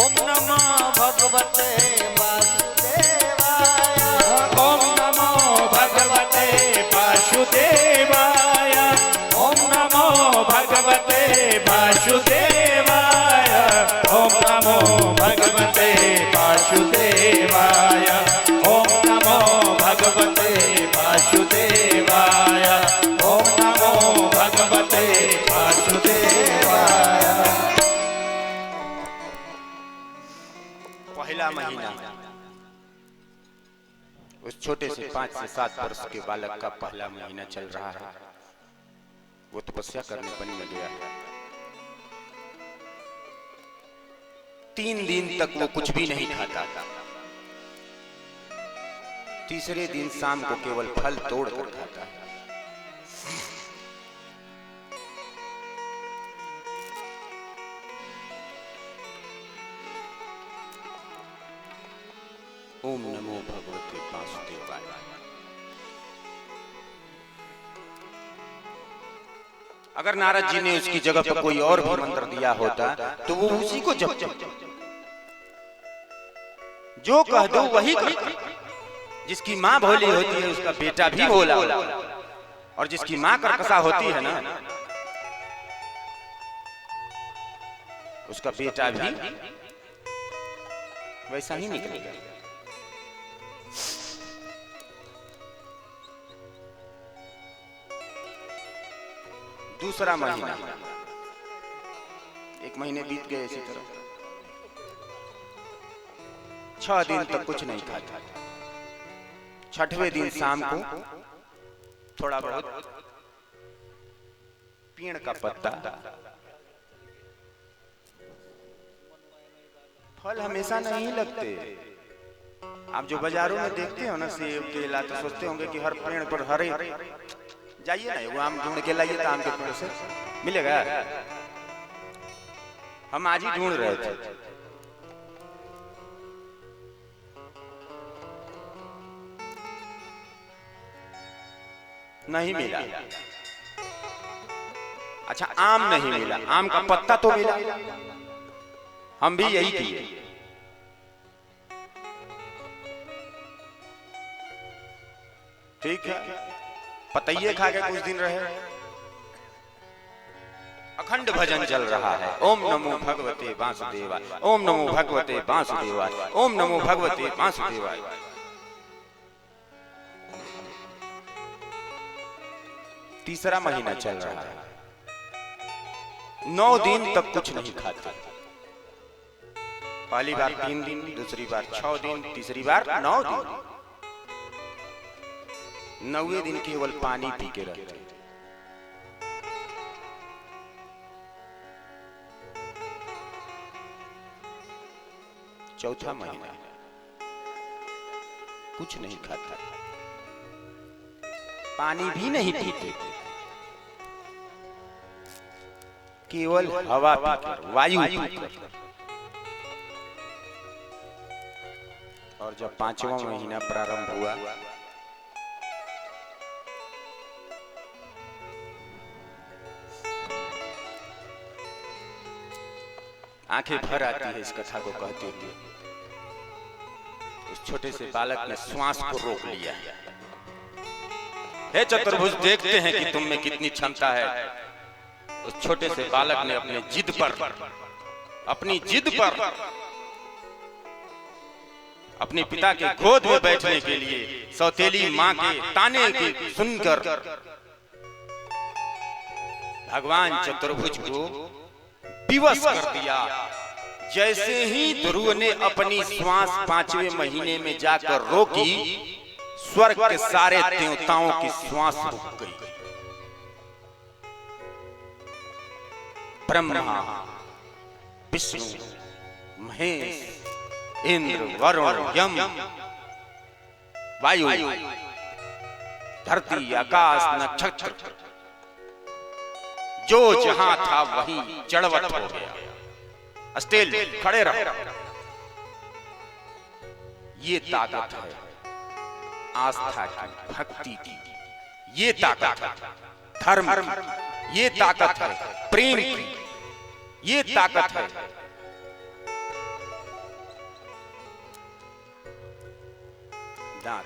ओम नमः भगवते वासुदेवाय। ओम नमो भगवते वासुदेवाय। ओम नमो भगवते वासुदेवाय। ओम नमो भगवते पहला महीना उस छोटे से 5 से 7 वर्ष के बालक का पहला महीना चल रहा है। वो तपस्या करने वन में गया है। 3 दिन तक वो कुछ भी नहीं खाता था। तीसरे दिन शाम को केवल फल तोड़ कर खाता है। ओम नमो भगवते वासुदेवाय। अगर नारद जी ने उसकी जगह पर कोई और भी मंत्र दिया होता तो वो उसी को जप जो कह दो वही करता। जिसकी माँ भोली होती है उसका बेटा भी भोला होता है, और जिसकी माँ कर्कशा होती है ना उसका बेटा भी वैसा ही निकलेगा। दूसरा महीना, 1 महीने बीत गए इसी तरह। 6 दिन तक कुछ नहीं खाता। 6वें दिन शाम को थोड़ा बहुत पेड़ का पत्ता। फल हमेशा नहीं लगते। आप जो बाजारों में देखते हो ना सेब केला, तो सोचते होंगे कि हर पेड़ पर हरे। जाइए ना, वो आम ढूंढ के लाइए तो आम के पेड़ से मिलेगा। हम आज ही ढूंढ रहे थे। नहीं मिला। अच्छा, आम नहीं मिला, आम का पत्ता तो मिला। हम भी यही किए। ठीक है, पतैये खा के कुछ दिन रहे। अखंड भजन चल रहा है। ओम नमो भगवते वासुदेवाय, ओम नमो भगवते वासुदेवाय, ओम नमो भगवते वासुदेवाय। तीसरा महीना चल रहा है। 9 दिन तक कुछ नहीं खाते। पहली बार 3 दिन, दूसरी बार 6 दिन, तीसरी बार 9 दिन। 9वें दिन केवल पानी पी के रहते। चौथा महीना कुछ नहीं खाता, पानी भी नहीं पीते, केवल हवा पीकर, वायु पीकर। और जब 5वां महीना प्रारंभ हुआ, आंखें भर आती है इस कथा को कहते हुए। उस छोटे से बालक ने श्वास को रोक लिया। हे चतुर्भुज, देखते हैं कि तुम में कितनी क्षमता है। उस छोटे से बालक ने अपनी जिद पर अपने पिता के गोद में बैठने के लिए सौतेली मां के ताने के सुनकर भगवान चतुर्भुज को विवश कर दिया। जैसे ही ध्रुव ने अपनी श्वास 5वें महीने में जाकर रोकी, स्वर्ग के सारे देवताओं की श्वास रुक गई। ब्रह्मा, विष्णु, महेश, इंद्र, वरुण, यम, वायु, धरती, आकाश, नक्षत्र, जो जहां था वही जड़वत हो गया। अस्टेल खड़े रहो। ये ताकत है आस्था की, भक्ति की। ये ताकत है धर्म की। ये ताकत है प्रेम की। ये ताकत है दान।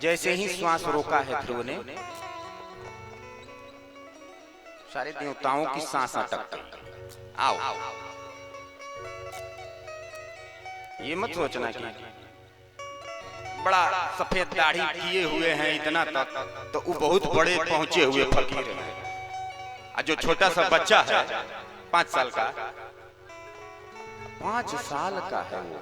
जैसे ही श्वास रोका है ध्रुव ने, सारे देवताओं की सांस अटक गई। आओ, ये मत सोचना कि बड़ा सफेद दाढ़ी किए हुए हैं इतना तक, तो वो बहुत बड़े पहुंचे हुए फकीर हैं। और जो छोटा सा बच्चा है 5 साल का, 5 साल का है वो,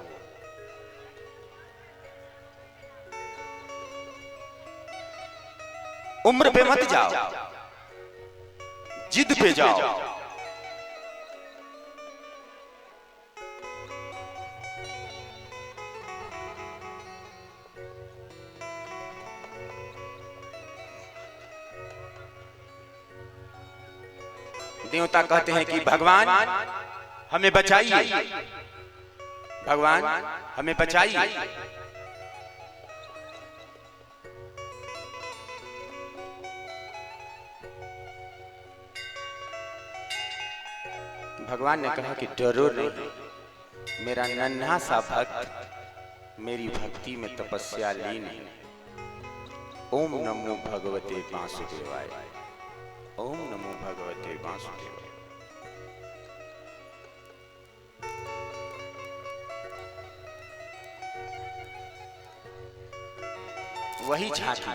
उम्र पे मत जाओ, जिद पे जाओ। देवता कहते हैं कि भगवान हमें बचाइए, भगवान हमें बचाइए। भगवान ने कहा कि डरो नहीं, मेरा नन्हा सा भक्त मेरी भक्ति में तपस्या लीन है। ओम नमो भगवते वासुदेवाय, ओम नमो भगवते वासुदेवाय। वही झांकी,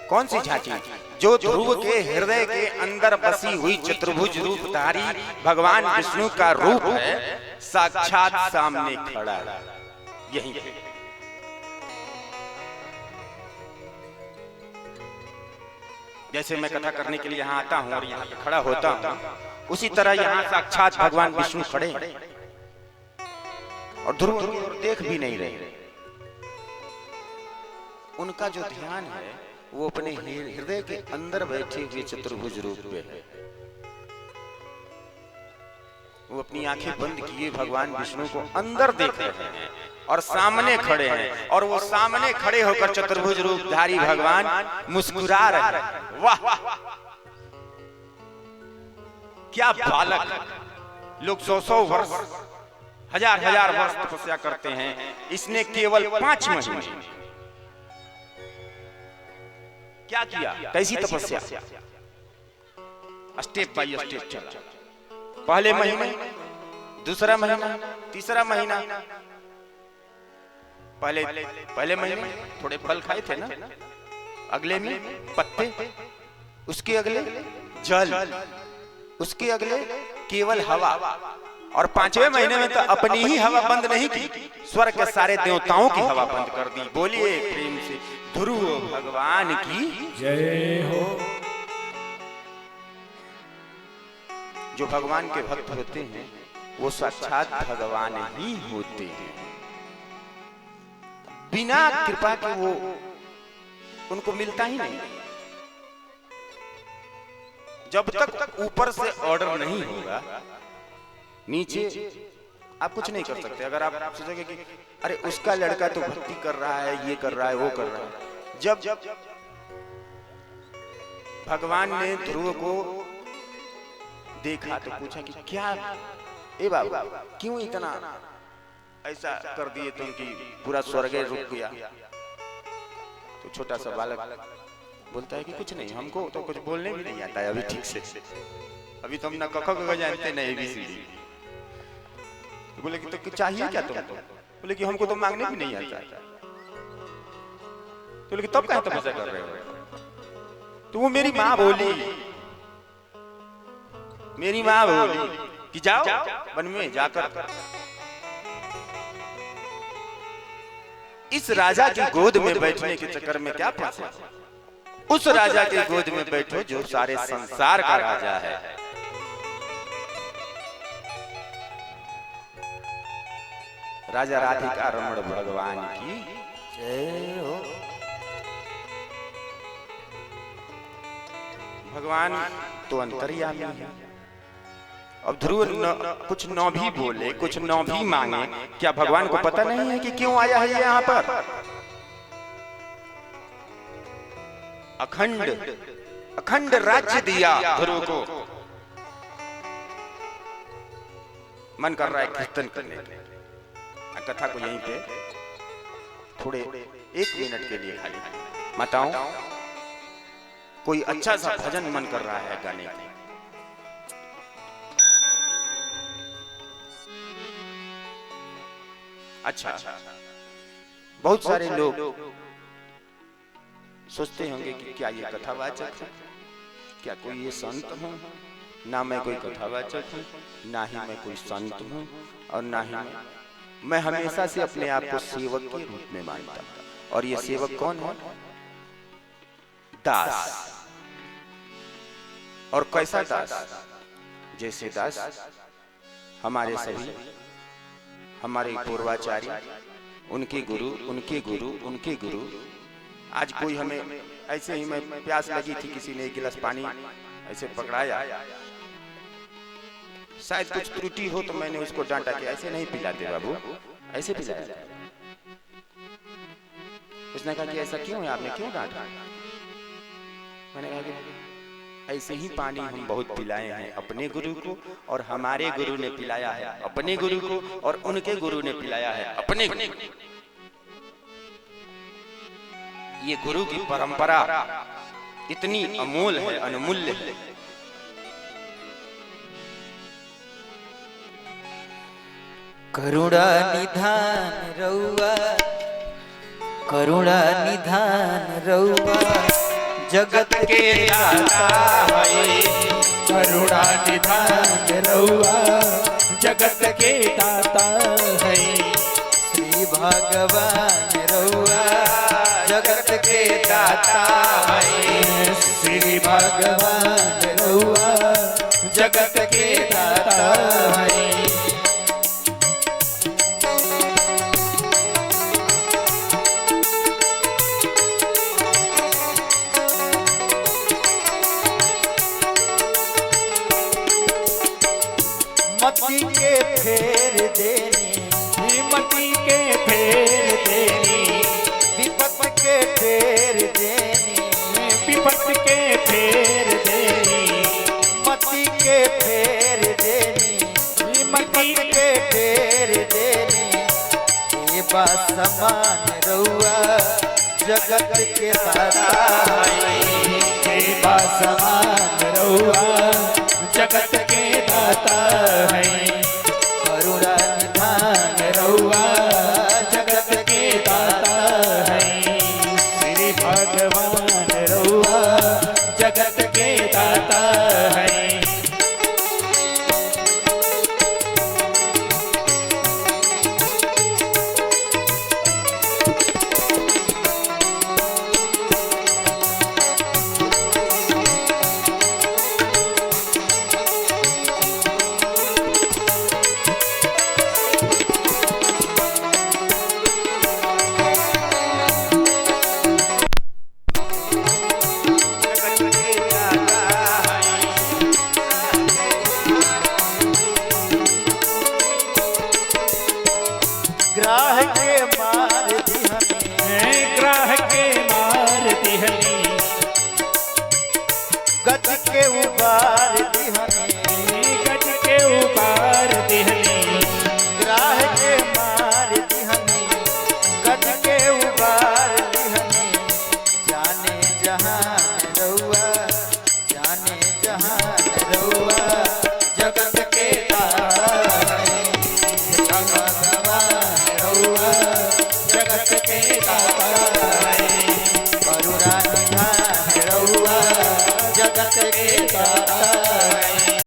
कौन सी झांकी? जो ध्रुव के हृदय के अंदर बसी हुई चतुर्भुज रूपधारी भगवान विष्णु का रूप है, साक्षात सामने खड़ा है। यही है। जैसे मैं कथा करने के लिए यहाँ आता हूँ और यहाँ पे खड़ा होता हूँ, उसी तरह यहाँ साक्षात भगवान विष्णु खड़े हैं और ध्रुव की ओर देख भी नहीं रहे। उनका जो ध्यान है वो अपने हृदय के अंदर बैठे हुए चतुर्भुज रूप पे है। वो अपनी आंखें बंद किए भगवान विष्णु को अंदर देख रहे हैं और सामने खड़े हैं, और वो सामने खड़े होकर चतुर्भुज रूपधारी भगवान मुस्कुरा रहे हैं। वाह, क्या बालक! लोग 100-100 वर्ष, 1000-1000 वर्ष तपस्या करते हैं, इसने केवल 5 महीने क्या किया? कैसी तपस्या? स्टेप बाय स्टेप चला। पहले महीने, दूसरा महीना, तीसरा महीना। पहले महीने थोड़े फल खाए थे ना, अगले में पत्ते, उसके अगले जल, उसके अगले केवल हवा, और 5वें महीने में तो अपनी ही हवा बंद नहीं की, स्वर्ग के सारे देवताओं की हवा बंद कर दी। बोलिए प्रेम से ध्रुव भगवान की जय हो। जो भगवान के भक्त होते हैं वो साक्षात भगवान ही होते हैं। बिना कृपा के वो उनको मिलता ही नहीं। जब तक ऊपर से ऑर्डर नहीं होगा, नीचे आप कुछ नहीं कर सकते। अगर आप सोचोगे कि अरे उसका लड़का तो भक्ति कर रहा है, ये कर रहा है, वो कर रहा है, जब भगवान ने ध्रुव को देखा तो पूछा कि क्या ए बाबा, क्यों इतना ऐसा कर दिए तुम कि पूरा स्वर्ग रुक गया? तो छोटा सा बालक बोलता है कि कुछ नहीं, हमको तो कुछ बोलने भी नहीं आता है अभी ठीक से, अभी तो हम ना क ख जानते ना ABCD। तो बोले कि तो चाहिए क्या तुमको? बोले कि हमको तो मांगने भी नहीं आता। तो बोले कि तब कहाँ तपस्या कर रहे हो? तो वो मेरी माँ बोली कि जाओ वन में जाकर इस राजा की गोद में बैठने के चक्कर में क्या फंसे? उस राजा की गोद में बैठो जो सारे संसार का राजा है। राजा राधिका रमण भगवान की जय हो। भगवान तो अंतर्यामी है। अब ध्रुव कुछ न भी बोले, कुछ न भी मांगे, क्या भगवान को पता नहीं है कि क्यों आया है यहाँ पर? अखंड राज्य दिया ध्रुव को। मन कर रहा है कीर्तन करने के। कथा को यहीं पे थोड़े 1 मिनट के लिए खाली माताओं, कोई अच्छा सा भजन मन कर रहा है गाने का। अच्छा, बहुत सारे लोग सोचते होंगे कि क्या ये कथावाचक है, क्या कोई ये संत हूँ? ना मैं कोई कथावाचक हूँ, ना ही मैं कोई संत हूँ, और ना ही मैं हमेशा से अपने आप को सेवक के रूप में मानता हूँ। और ये सेवक कौन है? दास। और कैसा दास? जैसे दास हमारे सभी, हमारे पूर्वाचार्य, उनके गुरु, उनके गुरु, उनके गुरु। आज कोई हमें ऐसे ही, मैं प्यास लगी थी, किसी ने एक गिलास पानी ऐसे पकड़ाया, शायद कुछ त्रुटि हो तो मैंने उसको डांटा कि ऐसे नहीं पिलाते बाबू, ऐसे पिलाया। उसने कहा कि ऐसा क्यों है, आपने क्यों डांटा? मैंने कहा कि ऐसे ही पानी हम बहुत पिलाए हैं अपने गुरु को, और हमारे गुरु ने पिलाया है अपने गुरु को, और उनके गुरु ने पिलाया है अपने गुरु को। ये गुरु की परंपरा इतनी अमूल है, अनमूल्य है। करुणा निधान रउआ, करुणा निधान रउआ, जगत के दाता है। करुणा निधान रउआ जगत के दाता है। श्री भगवान रउआ जगत के दाता है। श्री भगवान रउआ जगत के दाता है। मती के फेर देनी, मती के फेर देनी, विपत के फेर देनी, विपत के फेर देनी, मती के फेर देनी, मती के फेर देनी। ये बात समान रउआ जगत के दाता है। सेवा समान रउआ जगत के दाता है। करुणा निधान रउआ जगत के दाता है। श्री भगवान रउआ जगत के दाता है। ग्राह के मार दिहनी, ग्राह के मार दिहनी, गज के उबार दिहनी, गज के उबार दिहनी, ग्राह के मार दिहनी, गज के उबार दिहनी। जाने जहान रउआ, जाने जहान रउआ जगत के दाता है। भगवान रउआ जगत के दाता है। करुणा निधान रउआ जगत के दाता है।